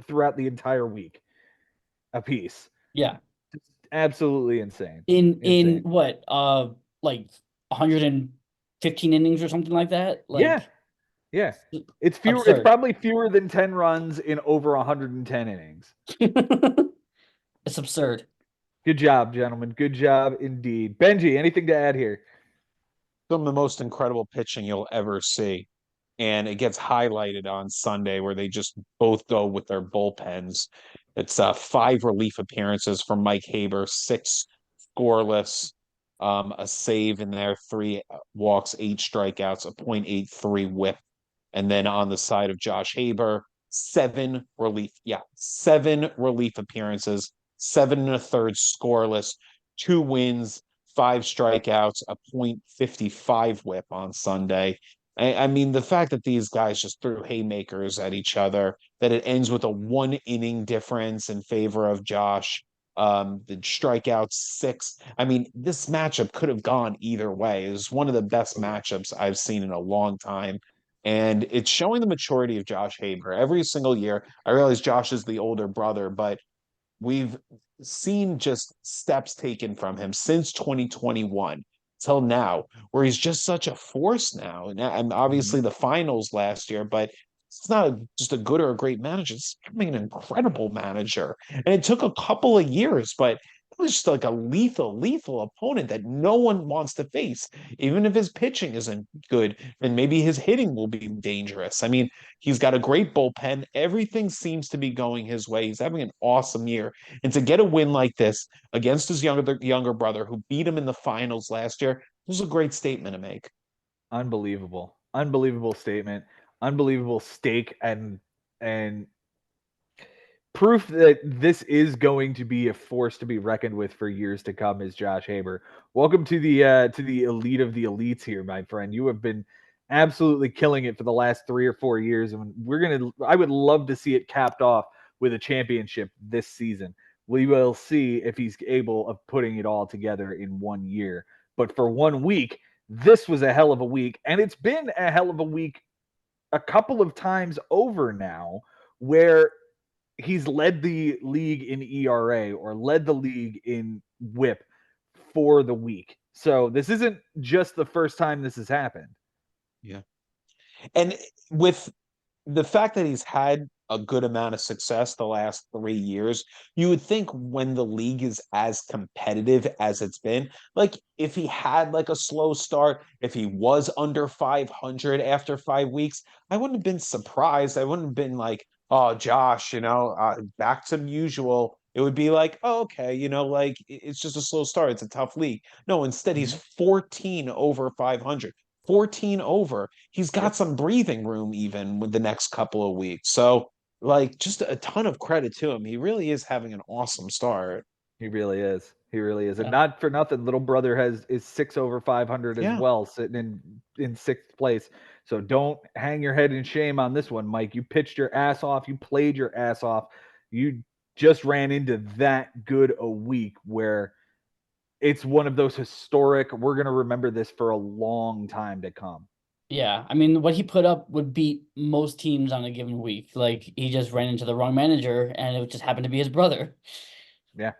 throughout the entire week apiece. Yeah. It's absolutely insane. In what, like 115 innings or something like that? Yeah. It's fewer. Absurd. It's probably fewer than 10 runs in over 110 innings. It's absurd. Good job, gentlemen. Good job indeed. Benji, anything to add here? Some of the most incredible pitching you'll ever see. And it gets highlighted on Sunday where they just both go with their bullpens. It's 5 relief appearances from Mike Haber, 6 scoreless, a save in there, 3 walks, 8 strikeouts, a .83 whip. And then on the side of Josh Haber, 7 relief appearances, 7 1/3 scoreless, 2 wins, 5 strikeouts, a .55 whip on Sunday. I mean, the fact that these guys just threw haymakers at each other, that it ends with a 1 inning difference in favor of Josh, the strikeouts 6. I mean, this matchup could have gone either way. It was one of the best matchups I've seen in a long time. And it's showing the maturity of Josh Haber every single year. I realize Josh is the older brother, but we've seen just steps taken from him since 2021 till now, where he's just such a force now. And obviously the finals last year, but it's not just a good or a great manager. It's becoming an incredible manager. And it took a couple of years, but it was just like a lethal opponent that no one wants to face. Even if his pitching isn't good, then maybe his hitting will be dangerous. I mean, he's got a great bullpen. Everything seems to be going his way. He's having an awesome year. And to get a win like this against his younger brother who beat him in the finals last year, was a great statement to make. Unbelievable statement. Unbelievable stake and proof that this is going to be a force to be reckoned with for years to come is Josh Haber. Welcome to the elite of the elites here, my friend. You have been absolutely killing it for the last 3 or 4 years, and I would love to see it capped off with a championship this season. We will see if he's able of putting it all together in 1 year. But for 1 week, this was a hell of a week, and it's been a hell of a week a couple of times over now, where he's led the league in ERA or led the league in WHIP for the week. So this isn't just the first time this has happened. Yeah. And with the fact that he's had a good amount of success the last 3 years, you would think when the league is as competitive as it's been, like if he had like a slow start, if he was under 500 after 5 weeks, I wouldn't have been surprised. I wouldn't have been like, oh, Josh, back to usual. It would be like, oh, okay, like it's just a slow start. It's a tough league. No, instead he's 14 over 500. 14 over. He's got some breathing room even with the next couple of weeks. So, like, just a ton of credit to him. He really is having an awesome start. He really is. Yeah. And not for nothing, little brother is 6 over 500 as well, sitting in 6th place. So don't hang your head in shame on this one, Mike. You pitched your ass off. You played your ass off. You just ran into that good a week where it's one of those historic, we're going to remember this for a long time to come. Yeah, I mean, what he put up would beat most teams on a given week. Like, he just ran into the wrong manager, and it just happened to be his brother. Yeah.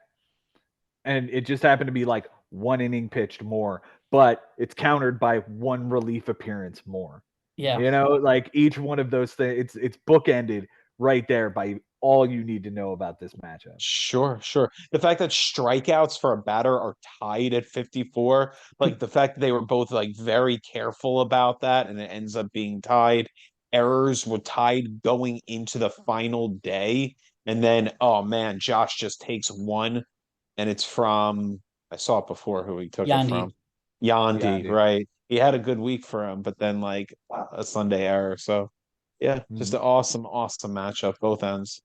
And it just happened to be like one inning pitched more, but it's countered by one relief appearance more. Yeah. You know, like each one of those things, it's bookended right there by all you need to know about this matchup. Sure, sure. The fact that strikeouts for a batter are tied at 54, like the fact that they were both like very careful about that and it ends up being tied. Errors were tied going into the final day. And then, oh man, Josh just takes one and it's from, I saw it before who he took it Yandy. from. Yandy, Yandy. right? He had a good week for him, but then like a Sunday error. So yeah, just an awesome, awesome matchup, both ends.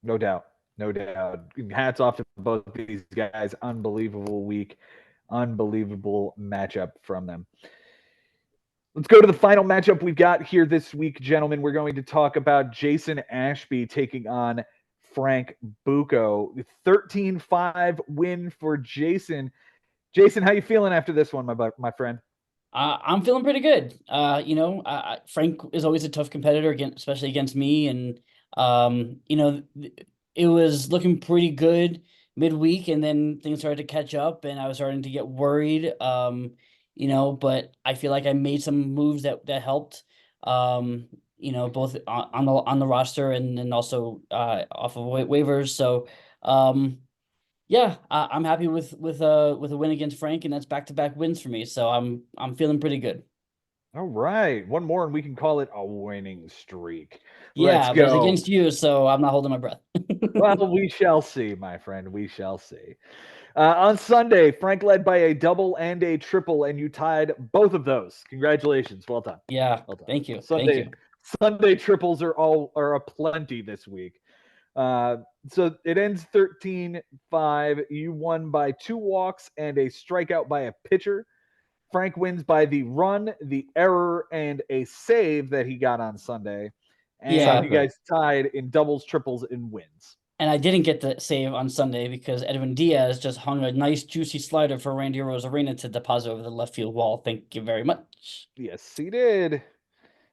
No doubt. No doubt. Hats off to both these guys. Unbelievable week. Unbelievable matchup from them. Let's go to the final matchup we've got here this week, gentlemen. We're going to talk about Jason Ashby taking on Frank Bucco. 13-5 win for Jason. Jason, how you feeling after this one, my friend? I'm feeling pretty good. Frank is always a tough competitor, especially against me. And, it was looking pretty good midweek, and then things started to catch up, and I was starting to get worried. But I feel like I made some moves that helped. Both on the roster and then also off of waivers. So, yeah, I'm happy with a win against Frank, and that's back-to-back wins for me. So I'm feeling pretty good. All right. One more, and we can call it a winning streak. Let's Yeah, but it's go. against you, so I'm not holding my breath. Well, we shall see, my friend. We shall see. On Sunday, Frank led by a double and a triple, and you tied both of those. Congratulations. Well done. Yeah, Well done. thank you. Sunday, Thank you. Sunday triples are a plenty this week. So it ends 13-5. You won by 2 walks and a strikeout by a pitcher. Frank wins by the run, the error, and a save that he got on Sunday. And Yeah. you guys tied in doubles, triples, and wins. And I didn't get the save on Sunday because Edwin Diaz just hung a nice juicy slider for Randy Rosarena to deposit over the left field wall. Thank you very much. Yes, he did.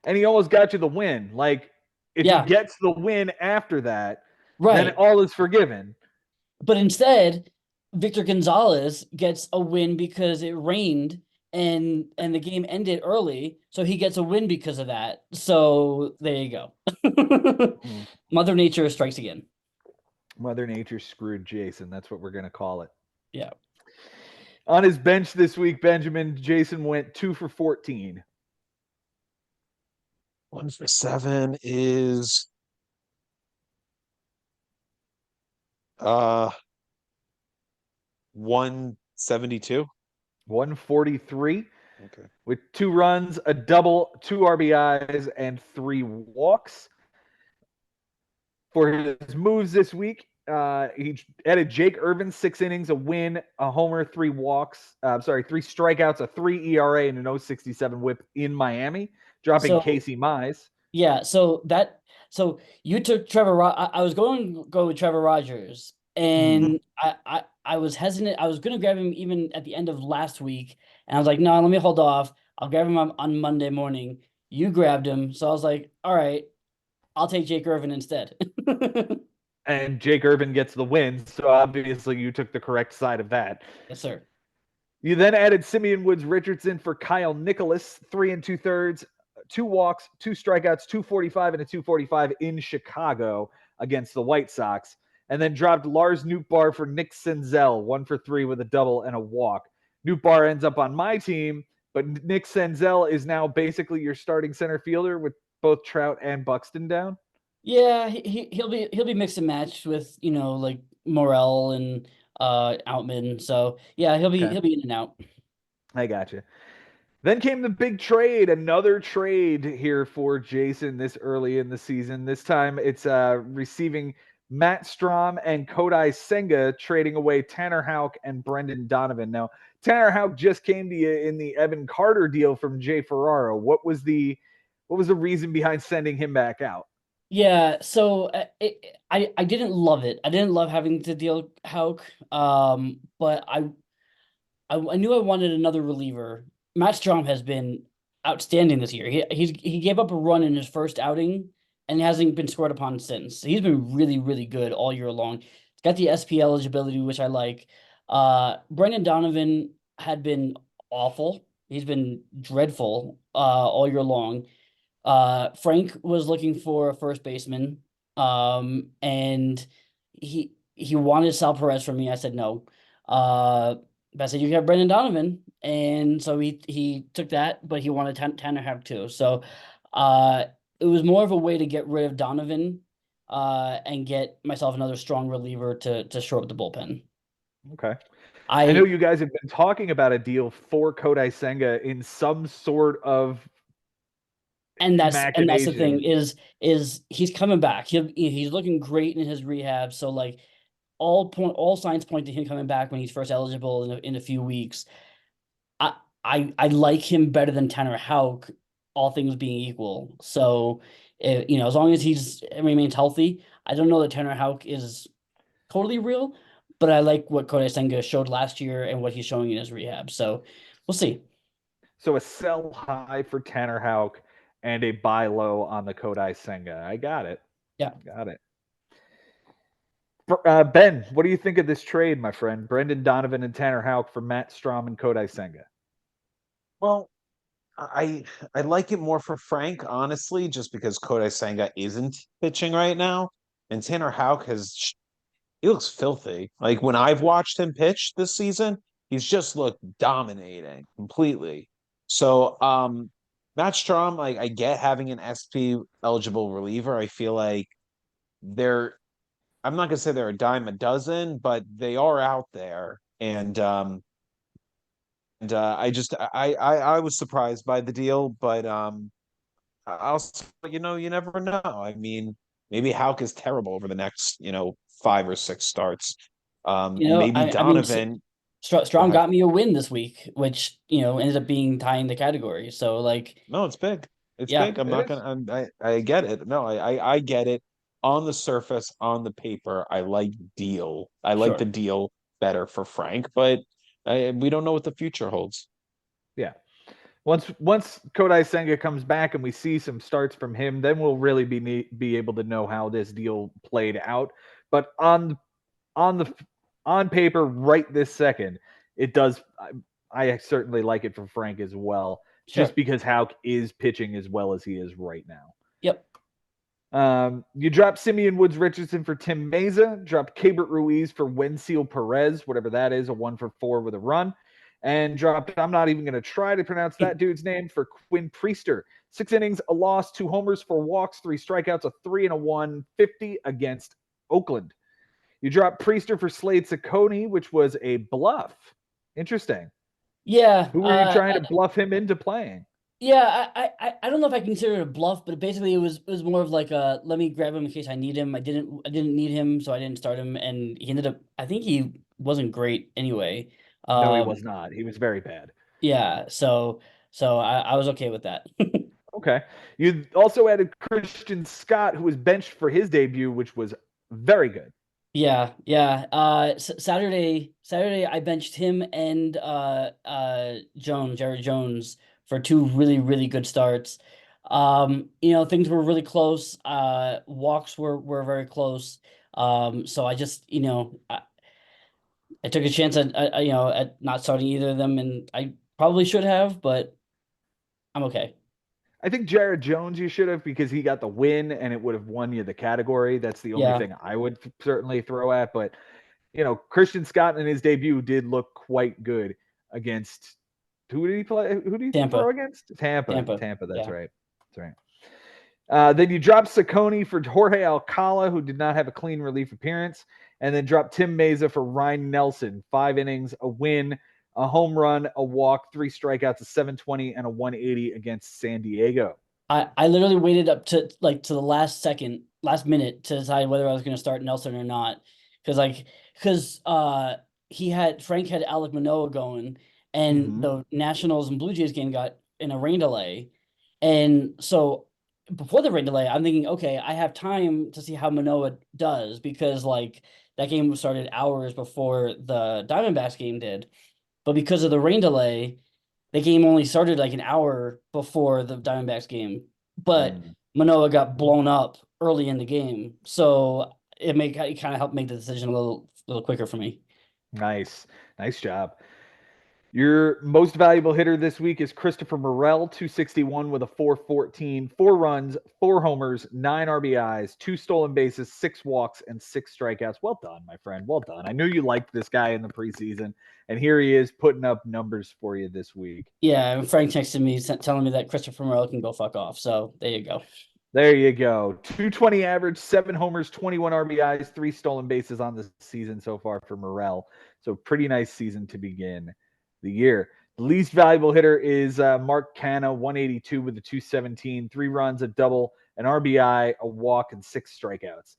And he almost got you the win. Like, if Yeah. he gets the win after that, then Right. all is forgiven. But instead, Victor Gonzalez gets a win because it rained and the game ended early, so he gets a win because of that. So there you go. Mother Nature strikes again. Mother Nature screwed Jason. That's what we're going to call it. Yeah. On his bench this week, Jason went 2 for 14. 1 for 7 is 172. 143. Okay. With 2 runs, a double, 2 RBIs, and 3 walks. For his moves this week, he added Jake Irvin, 6 innings, a win, a homer, 3 walks. 3 strikeouts, a 3 ERA, and an 0.67 WHIP in Miami, dropping Casey Mize. Yeah, so you took Trevor. I was going to go with Trevor Rogers, and I was hesitant. I was going to grab him even at the end of last week, and I was like, no, let me hold off. I'll grab him on Monday morning. You grabbed him, so I was like, all right, I'll take Jake Irvin instead. And Jake Irvin gets the win, so obviously you took the correct side of that. Yes, sir. You then added Simeon Woods Richardson for Kyle Nicholas, 3 2/3, 2 walks, 2 strikeouts, 245 and a 245 in Chicago against the White Sox. And then dropped Lars Nootbaar for Nick Senzel, 1 for 3 with a double and a walk. Nootbaar ends up on my team, but Nick Senzel is now basically your starting center fielder with both Trout and Buxton down. Yeah, he'll be mixed and matched with like Morel and Outman. So yeah, he'll be in and out. I gotcha. Then came the big trade, another trade here for Jason this early in the season. This time it's receiving Matt Strom and Cody Senga, trading away Tanner Houck and Brendan Donovan. Now, Tanner Houck just came to you in the Evan Carter deal from Jay Ferraro. What was the reason behind sending him back out? Yeah, so I didn't love it. I didn't love having to deal Hauk, but I knew I wanted another reliever. Matt Strom has been outstanding this year. He gave up a run in his first outing and hasn't been scored upon since. He's been really, really good all year long. He's got the SP eligibility, which I like. Brendan Donovan had been awful. He's been dreadful all year long. Frank was looking for a first baseman, and he wanted Sal Perez from me. I said no. But I said you can have Brendan Donovan, and so he took that, but he wanted Tanner Hack too. So, uh, it was more of a way to get rid of Donovan, and get myself another strong reliever to shore up the bullpen. Okay. I know I you guys have been talking about a deal for Kodai Senga in some sort of and that's the thing machination. is he's coming back. He's looking great in his rehab. So like all signs point to him coming back when he's first eligible in a few weeks. I I like him better than Tanner Houck, all things being equal. So as long as he's remains healthy, I don't know that Tanner Houck is totally real, but I like what Kodai Senga showed last year and what he's showing in his rehab. So we'll see. So a sell high for Tanner Houck and a buy low on the Kodai Senga. I got it. Yeah. Got it. Ben, what do you think of this trade, my friend? Brendan Donovan and Tanner Houck for Matt Strom and Kodai Senga. Well, I I like it more for Frank, honestly, just because Kodai Senga isn't pitching right now, and Tanner Houck he looks filthy. Like when I've watched him pitch this season, he's just looked dominating completely. So Matt Strom, like I get having an SP eligible reliever. I feel like they're I'm not gonna say they're a dime a dozen, but they are out there. And I was surprised by the deal, but also, you never know. I mean, maybe Hauk is terrible over the next, 5 or 6 starts. Maybe I mean, Donovan. Go Strom ahead. got me a win this week, which ended up being tying the category. So like, No, it's big. It's yeah, big. I'm It not is. gonna. I get it. No, I get it. On the surface, on the paper, I like deal. I like the sure. deal better for Frank, but we don't know what the future holds. Yeah. Once Kodai Senga comes back and we see some starts from him, then we'll really be able to know how this deal played out. But on the on paper, right this second, it does. I certainly like it for Frank as well, just Sure. because Hauk is pitching as well as he is right now. Yep. You drop Simeon Woods Richardson for Tim Meza, drop Cabert Ruiz for Wensil Perez, whatever that is, a 1-for-4 with a run, and dropped, I'm not even going to try to pronounce that dude's name, for Quinn Priester. 6 innings, a loss, 2 homers, 4 walks, 3 strikeouts, a 3 and a 1, 50 against Oakland. You drop Priester for Slade Ciccone, which was a bluff. Interesting. Yeah. Who were you trying to bluff him into playing? Yeah. I don't know if I consider it a bluff, but basically it was more of like a let me grab him in case I need him. I didn't need him, so I didn't start him, and he ended up. I think he wasn't great anyway. No, he Um. was not. He was very bad. Yeah. So I was okay with that. Okay. You also added Christian Scott, who was benched for his debut, which was very good. Yeah, yeah. Saturday, I benched him and Jared Jones for two really, really good starts. Things were really close. Walks were very close. So I just, I took a chance at not starting either of them, and I probably should have, but I'm okay. I think Jared Jones you should have, because he got the win and it would have won you the category. That's the only Yeah, thing I would certainly throw at. But, Christian Scott in his debut did look quite good against, who did he play? Who did he throw Tampa, against? Tampa. Tampa. Tampa, that's Yeah. right. That's right. Then you dropped Ciccone for Jorge Alcala, who did not have a clean relief appearance, and then dropped Tim Meza for Ryan Nelson. 5 innings, a win, a home run, a walk, 3 strikeouts, a 720, and a 180 against San Diego. I literally waited up to the last minute to decide whether I was going to start Nelson or not, because Frank had Alec Manoah going, and Mm-hmm. the Nationals and Blue Jays game got in a rain delay, and so before the rain delay, I'm thinking, okay, I have time to see how Manoah does because like that game started hours before the Diamondbacks game did. But because of the rain delay, the game only started like an hour before the Diamondbacks game. But Manoah got blown up early in the game, so it kind of helped make the decision a little quicker for me. Nice job. Your most valuable hitter this week is Christopher Morel, 261 with a 414, 4 runs, 4 homers, 9 RBIs, 2 stolen bases, 6 walks, and 6 strikeouts. Well done, my friend. Well done. I knew you liked this guy in the preseason, and here he is putting up numbers for you this week. Yeah, and Frank texted me telling me that Christopher Morel can go fuck off. So there you go. There you go. 220 average, 7 homers, 21 RBIs, 3 stolen bases on the season so far for Morel. So pretty nice season to begin the year. The least valuable hitter is Mark Canha, 182 with a 217, 3 runs, a double, an RBI, a walk, and 6 strikeouts.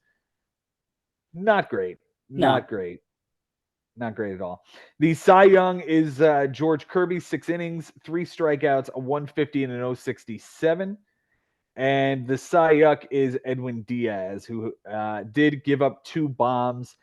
Not great. Not great. Not great at all. The Cy Young is George Kirby, 6 innings, 3 strikeouts, a 150, and an 067. And the Cy Yuck is Edwin Diaz, who did give up 2 bombs,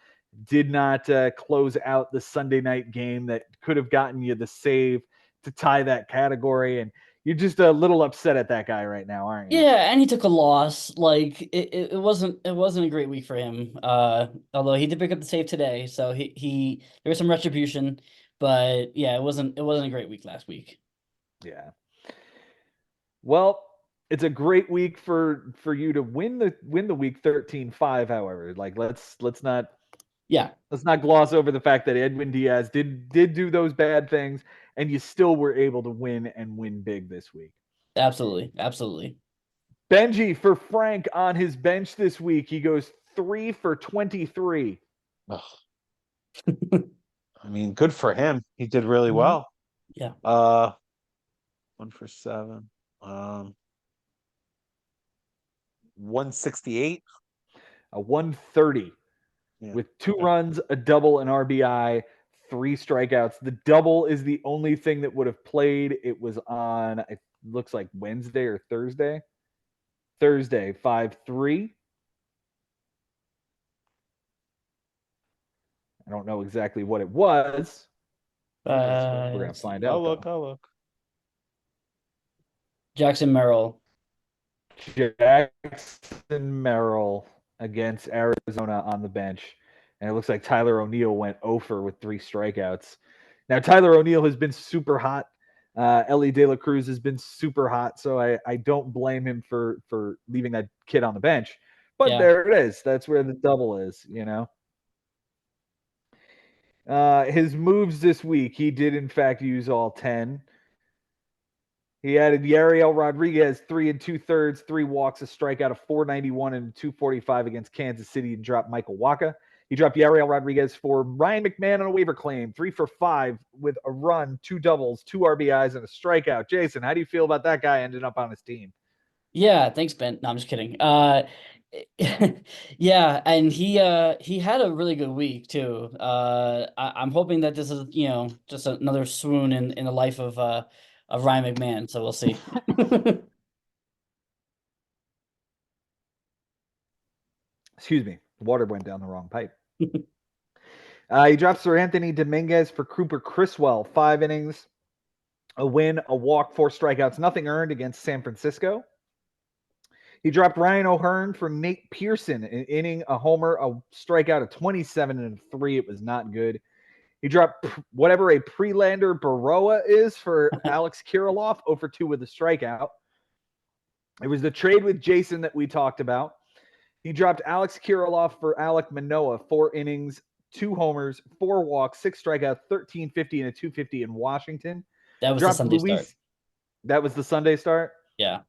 did not close out the Sunday night game that could have gotten you the save to tie that category. And you're just a little upset at that guy right now, aren't you? Yeah, and he took a loss. Like it wasn't a great week for him. Although he did pick up the save today, so he there was some retribution. But yeah, it wasn't a great week last week. Yeah. Well, it's a great week for you to win the week 13-5, however. Like let's not gloss over the fact that Edwin Diaz did do those bad things, and you still were able to win big this week. Absolutely. Benji for Frank on his bench this week. He goes 3 for 23. I mean, good for him. He did really well. Yeah. 1 for 7. 168. A 130 with 2 runs, a double, an RBI, 3 strikeouts. The double is the only thing that would have played. It was on, it looks like Wednesday or Thursday. 5-3. I don't know exactly what it was. We're going to find out. I'll look. Jackson Merrill against Arizona on the bench. And it looks like Tyler O'Neill went 0 with 3 strikeouts. Now, Tyler O'Neill has been super hot. Ellie De La Cruz has been super hot, so I don't blame him for leaving that kid on the bench. But there it is. That's where the double is, you know. His moves this week, he did, in fact, use all 10. He added Yariel Rodriguez, 3 2/3, 3 walks, a strikeout of 491 and 245 against Kansas City, and dropped Michael Wacha. He dropped Yariel Rodriguez for Ryan McMahon on a waiver claim, 3 for 5 with a run, 2 doubles, 2 RBIs, and a strikeout. Jason, how do you feel about that guy ending up on his team? Yeah, thanks, Ben. No, I'm just kidding. Yeah, and he had a really good week too. I'm hoping that this is, just another swoon in the life of Ryan McMahon. So we'll see. Excuse me, the water went down the wrong pipe. He dropped Sir Anthony Dominguez for Cooper Criswell, 5 innings, a win, a walk, 4 strikeouts, nothing earned against San Francisco. He dropped Ryan O'Hearn for Nate Pearson, an inning, a homer, a strikeout of 27 and 3. It was not good. He dropped whatever a Prelander Baroa is for Alex Kirilloff, 0 for 2 with a strikeout. It was the trade with Jason that we talked about. He dropped Alex Kirilloff for Alek Manoah, 4 innings, 2 homers, 4 walks, 6 strikeouts, 1350 and a 250 in Washington. That was the Sunday start. That was the Sunday start? Yeah.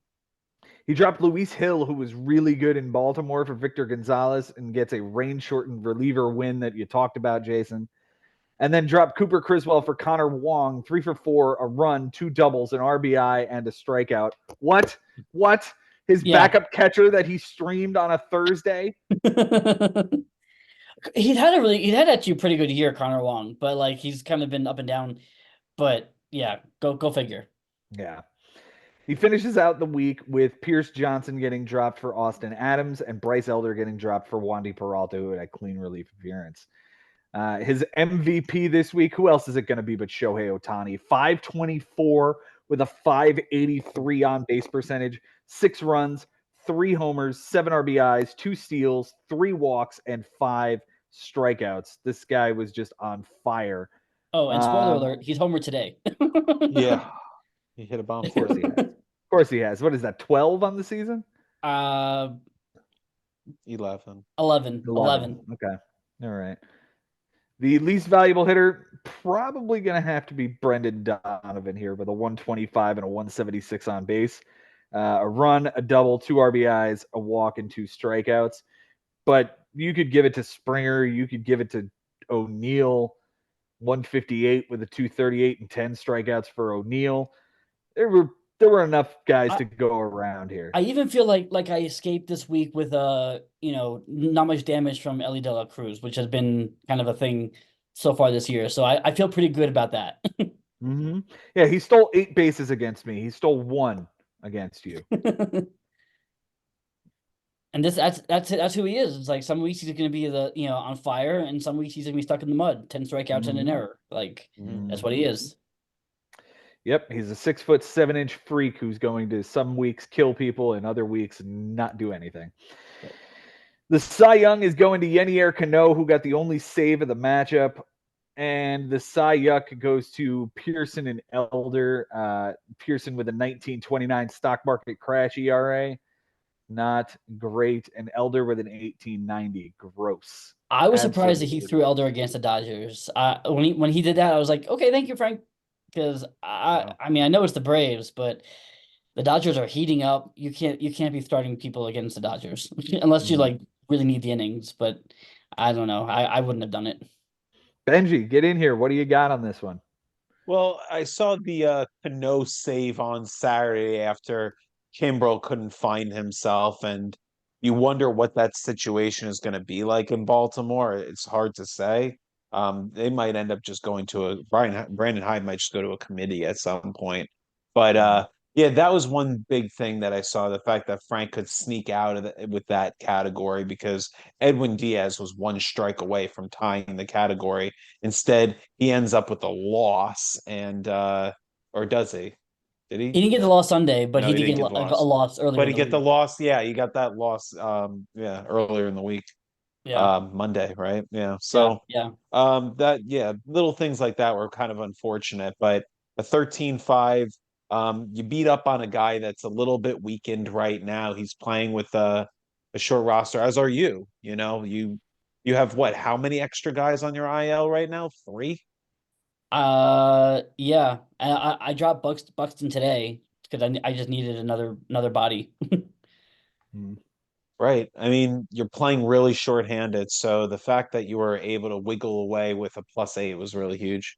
He dropped Luis Hill, who was really good in Baltimore, for Victor Gonzalez, and gets a rain-shortened reliever win that you talked about, Jason. And then dropped Cooper Criswell for Connor Wong, 3 for 4, a run, 2 doubles, an RBI, and a strikeout. What? His backup catcher that he streamed on a Thursday? He had actually a pretty good year, Connor Wong, but like he's kind of been up and down. But yeah, go figure. Yeah. He finishes out the week with Pierce Johnson getting dropped for Austin Adams and Bryce Elder getting dropped for Wandy Peralta, who had a clean relief appearance. His MVP this week, who else is it going to be but Shohei Ohtani? 524 with a 583 on base percentage, 6 runs, 3 homers, 7 RBIs, 2 steals, 3 walks, and 5 strikeouts. This guy was just on fire. Oh, and spoiler alert, he's homer today. Yeah. He hit a bomb. Of course he has. Of course he has. What is that, 12 on the season? 11. 11. 11. Okay. All right. The least valuable hitter, probably going to have to be Brendan Donovan here with a 125 and a 176 on base. A run, a double, 2 RBIs, a walk, and 2 strikeouts. But you could give it to Springer. You could give it to O'Neill, 158 with a 238 and 10 strikeouts for O'Neill. There were enough guys to go around here. I even feel like I escaped this week with not much damage from Ellie De La Cruz, which has been kind of a thing so far this year. So I feel pretty good about that. Mm-hmm. Yeah, he stole 8 bases against me. He stole 1 against you. And that's who he is. It's like some weeks he's going to be on fire, and some weeks he's going to be stuck in the mud, 10 strikeouts and an error. Like that's what he is. Yep, he's a 6'7" freak who's going to some weeks kill people and other weeks not do anything. Yep. The Cy Young is going to Yenier Cano, who got the only save of the matchup, and the Cy Yuck goes to Pearson and Elder. Pearson with a 19.29 stock market crash ERA, not great, and Elder with an 18.90 gross. I was surprised that he threw Elder against the Dodgers. When he did that, I was like, okay, thank you, Frank. Because I mean, I know it's the Braves, but the Dodgers are heating up. You can't be starting people against the Dodgers unless you like really need the innings. But I don't know. I wouldn't have done it. Benji, get in here. What do you got on this one? Well, I saw the Cano save on Saturday after Kimbrel couldn't find himself, and you wonder what that situation is going to be like in Baltimore. It's hard to say. They might end up just going to Brandon Hyde might just go to a committee at some point. But yeah, that was one big thing that I saw, the fact that Frank could sneak out of with that category, because Edwin Diaz was 1 strike away from tying the category. Instead, he ends up with a loss, and or does he? Did he? He didn't get the loss Sunday, but No, he did get a loss earlier. But he get the loss. Yeah, he got that loss. Yeah, earlier in the week. Yeah. Monday, right? Yeah. So little things like that were kind of unfortunate, but a 13-5, you beat up on a guy that's a little bit weakened right now. He's playing with a short roster, as are you. You know, you have what? How many extra guys on your IL right now? 3? Yeah. I dropped Buxton today because I just needed another body. Right. I mean, you're playing really shorthanded, so the fact that you were able to wiggle away with a +8 was really huge.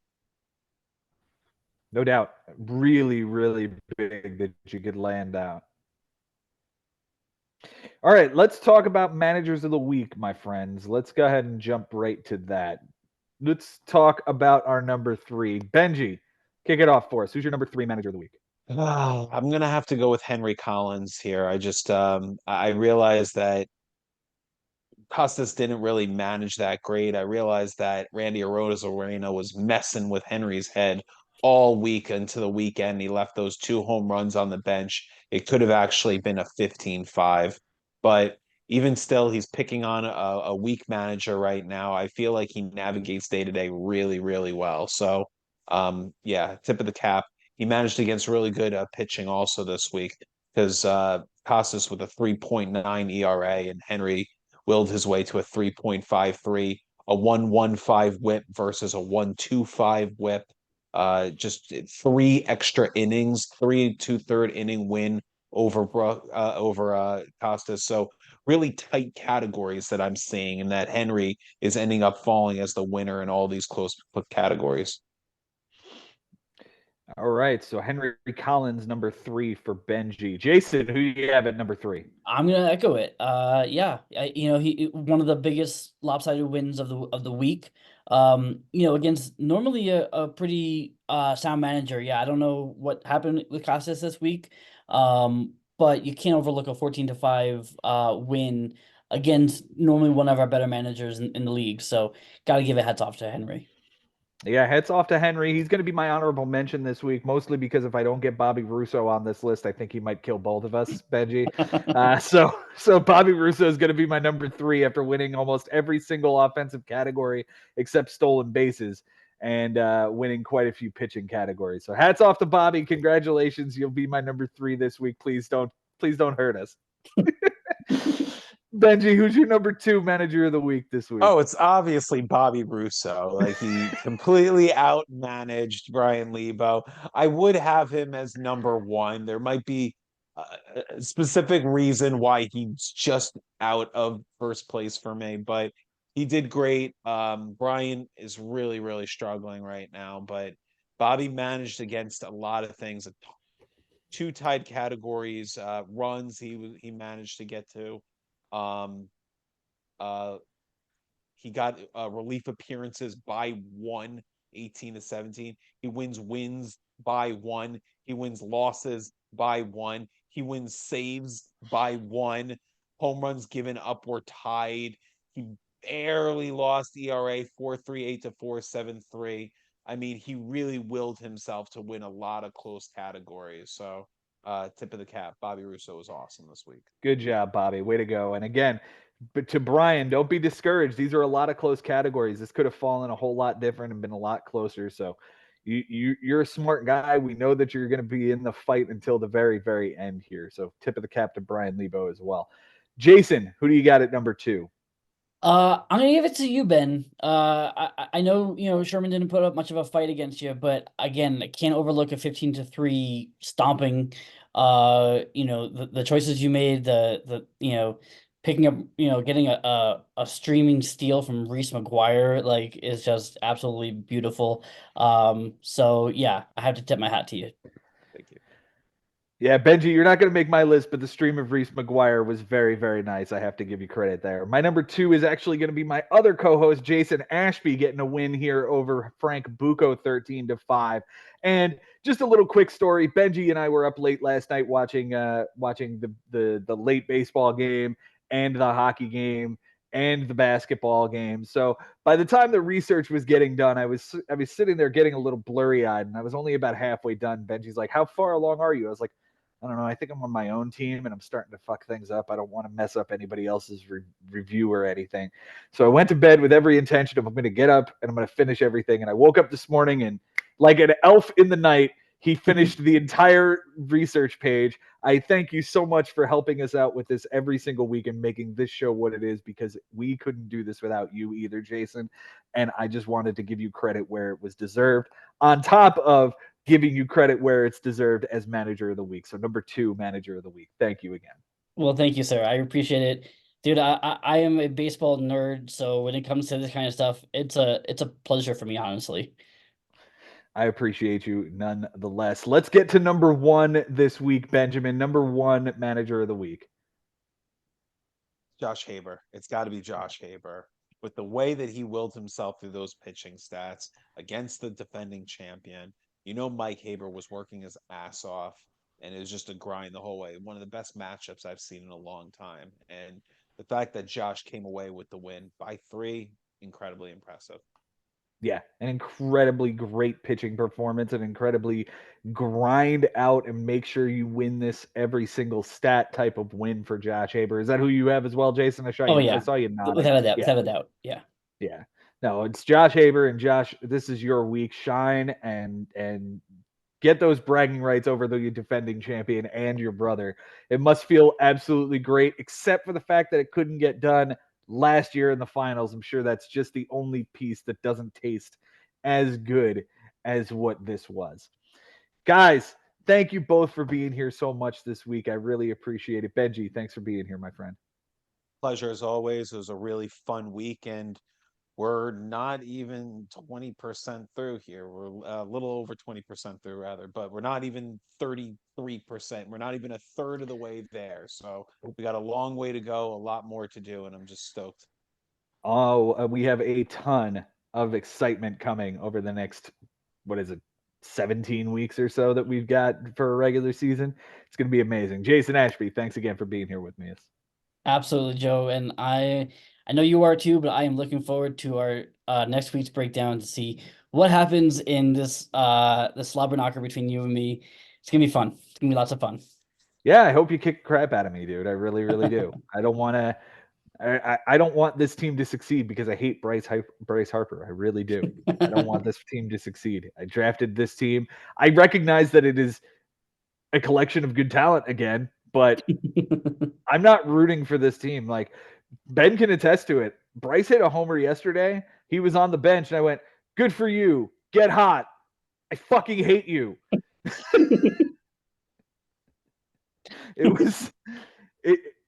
No doubt. Really, really big that you could land out. All right, let's talk about managers of the week, my friends. Let's go ahead and jump right to that. Let's talk about our number 3. Benji, kick it off for us. Who's your number 3 manager of the week? I'm gonna have to go with Henry Collins here. I realized that Costas didn't really manage that great. I realized that Randy Arozarena was messing with Henry's head all week into the weekend. He left those 2 home runs on the bench. It could have actually been a 15-5, but even still, he's picking on a weak manager right now. I feel like he navigates day to day really, really well. So, yeah, tip of the cap. He managed against really good pitching also this week, because Costas with a 3.9 ERA and Henry willed his way to a 3.53, a 1.15 whip versus a 1.25 whip. Just 3 extra innings, 3 2/3 inning win over Costas. So really tight categories that I'm seeing, and that Henry is ending up falling as the winner in all these close categories. All right, so Henry Collins, number 3 for Benji. Jason, who you have at number 3? I'm gonna echo it. Yeah, he one of the biggest lopsided wins of the week. Against normally a pretty sound manager. Yeah, I don't know what happened with Costas this week. But you can't overlook a 14-5 win against normally one of our better managers in the league. So got to give a hats off to Henry. Yeah, hats off to Henry. He's going to be my honorable mention this week, mostly because if I don't get Bobby Russo on this list, I think he might kill both of us, Benji. So Bobby Russo is going to be my number 3 after winning almost every single offensive category except stolen bases and winning quite a few pitching categories. So hats off to Bobby. Congratulations. You'll be my number 3 this week. Please don't hurt us. Benji, who's your number 2 manager of the week this week? Oh, it's obviously Bobby Russo. Like, he completely outmanaged Brian Lebo. I would have him as number 1. There might be a specific reason why he's just out of first place for me, but he did great. Brian is really, really struggling right now, but Bobby managed against a lot of things. 2 tied categories, runs he managed to get to. Um, uh, he got relief appearances by 1, 18-17. He wins by 1. He wins losses by 1. He wins saves by 1. Home runs given up were tied. He barely lost ERA 4.38 to 4.73. I mean, he really willed himself to win a lot of close categories. So, tip of the cap. Bobby Russo was awesome this week. Good job, Bobby. Way to go. And again, but to Brian, don't be discouraged. These are a lot of close categories. This could have fallen a whole lot different and been a lot closer. So you're a smart guy. We know that you're going to be in the fight until the very, very end here. So tip of the cap to Brian Lebo as well. Jason, who do you got at number 2? I'm gonna give it to you, Ben. I know Sherman didn't put up much of a fight against you, but again, I can't overlook a 15-3 stomping. The choices you made, the picking up, getting a streaming steal from Reese McGuire, like, is just absolutely beautiful. So yeah, I have to tip my hat to you. Thank you. Yeah, Benji, you're not going to make my list, but the stream of Reese McGuire was very, very nice. I have to give you credit there. My number 2 is actually going to be my other co-host, Jason Ashby, getting a win here over Frank Bucco, 13-5. And just a little quick story. Benji and I were up late last night watching the late baseball game and the hockey game and the basketball game. So by the time the research was getting done, I was sitting there getting a little blurry-eyed, and I was only about halfway done. Benji's like, "How far along are you?" I was like, I don't know. I think I'm on my own team and I'm starting to fuck things up. I don't want to mess up anybody else's review or anything. So I went to bed with every intention of I'm going to get up and I'm going to finish everything. And I woke up this morning and, like an elf in the night, he finished the entire research page. I thank you so much for helping us out with this every single week and making this show what it is, because we couldn't do this without you either, Jason. And I just wanted to give you credit where it was deserved, on top of giving you credit where it's deserved as manager of the week. So number 2, manager of the week. Thank you again. Well, thank you, sir. I appreciate it. Dude, I am a baseball nerd, so when it comes to this kind of stuff, it's a pleasure for me, honestly. I appreciate you nonetheless. Let's get to number 1 this week, Benjamin. Number 1, manager of the week. Josh Haber. It's got to be Josh Haber. With the way that he willed himself through those pitching stats against the defending champion, Mike Haber was working his ass off, and it was just a grind the whole way. One of the best matchups I've seen in a long time. And the fact that Josh came away with the win by 3, incredibly impressive. Yeah, an incredibly great pitching performance, an incredibly grind out and make sure you win this every single stat type of win for Josh Haber. Is that who you have as well, Jason? I saw you nodding. Without a doubt, Yeah. without a doubt. Yeah. Yeah. No, it's Josh Haber, and Josh, this is your week. Shine and get those bragging rights over the defending champion and your brother. It must feel absolutely great, except for the fact that it couldn't get done last year in the finals. I'm sure that's just the only piece that doesn't taste as good as what this was. Guys, thank you both for being here so much this week. I really appreciate it. Benji, thanks for being here, my friend. Pleasure as always. It was a really fun weekend. We're not even 20% through here. We're a little over 20% through, rather, but we're not even 33%. We're not even a third of the way there. So we got a long way to go, a lot more to do, and I'm just stoked. Oh, we have a ton of excitement coming over the next, what is it, 17 weeks or so that we've got for a regular season. It's going to be amazing. Jason Ashby, thanks again for being here with me. Absolutely, Joe. And I know you are too, but I am looking forward to our next week's breakdown to see what happens in this slobber knocker between you and me. It's gonna be fun. It's gonna be lots of fun. Yeah, I hope you kick the crap out of me, dude. I really, really do. I don't want to. I don't want this team to succeed because I hate Bryce Harper. I really do. I don't want this team to succeed. I drafted this team. I recognize that it is a collection of good talent again, but I'm not rooting for this team. Like Ben can attest to it. Bryce hit a homer yesterday. He was on the bench, and I went, "Good for you. Get hot. I fucking hate you." It was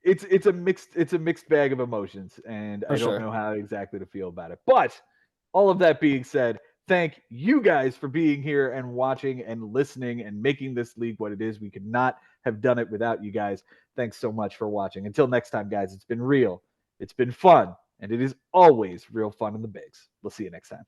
it's a mixed bag of emotions, and I don't know how exactly to feel about it. But all of that being said, thank you guys for being here and watching and listening and making this league what it is. We could not have done it without you guys. Thanks so much for watching. Until next time, guys, it's been real, it's been fun, and it is always real fun in the bigs. We'll see you next time.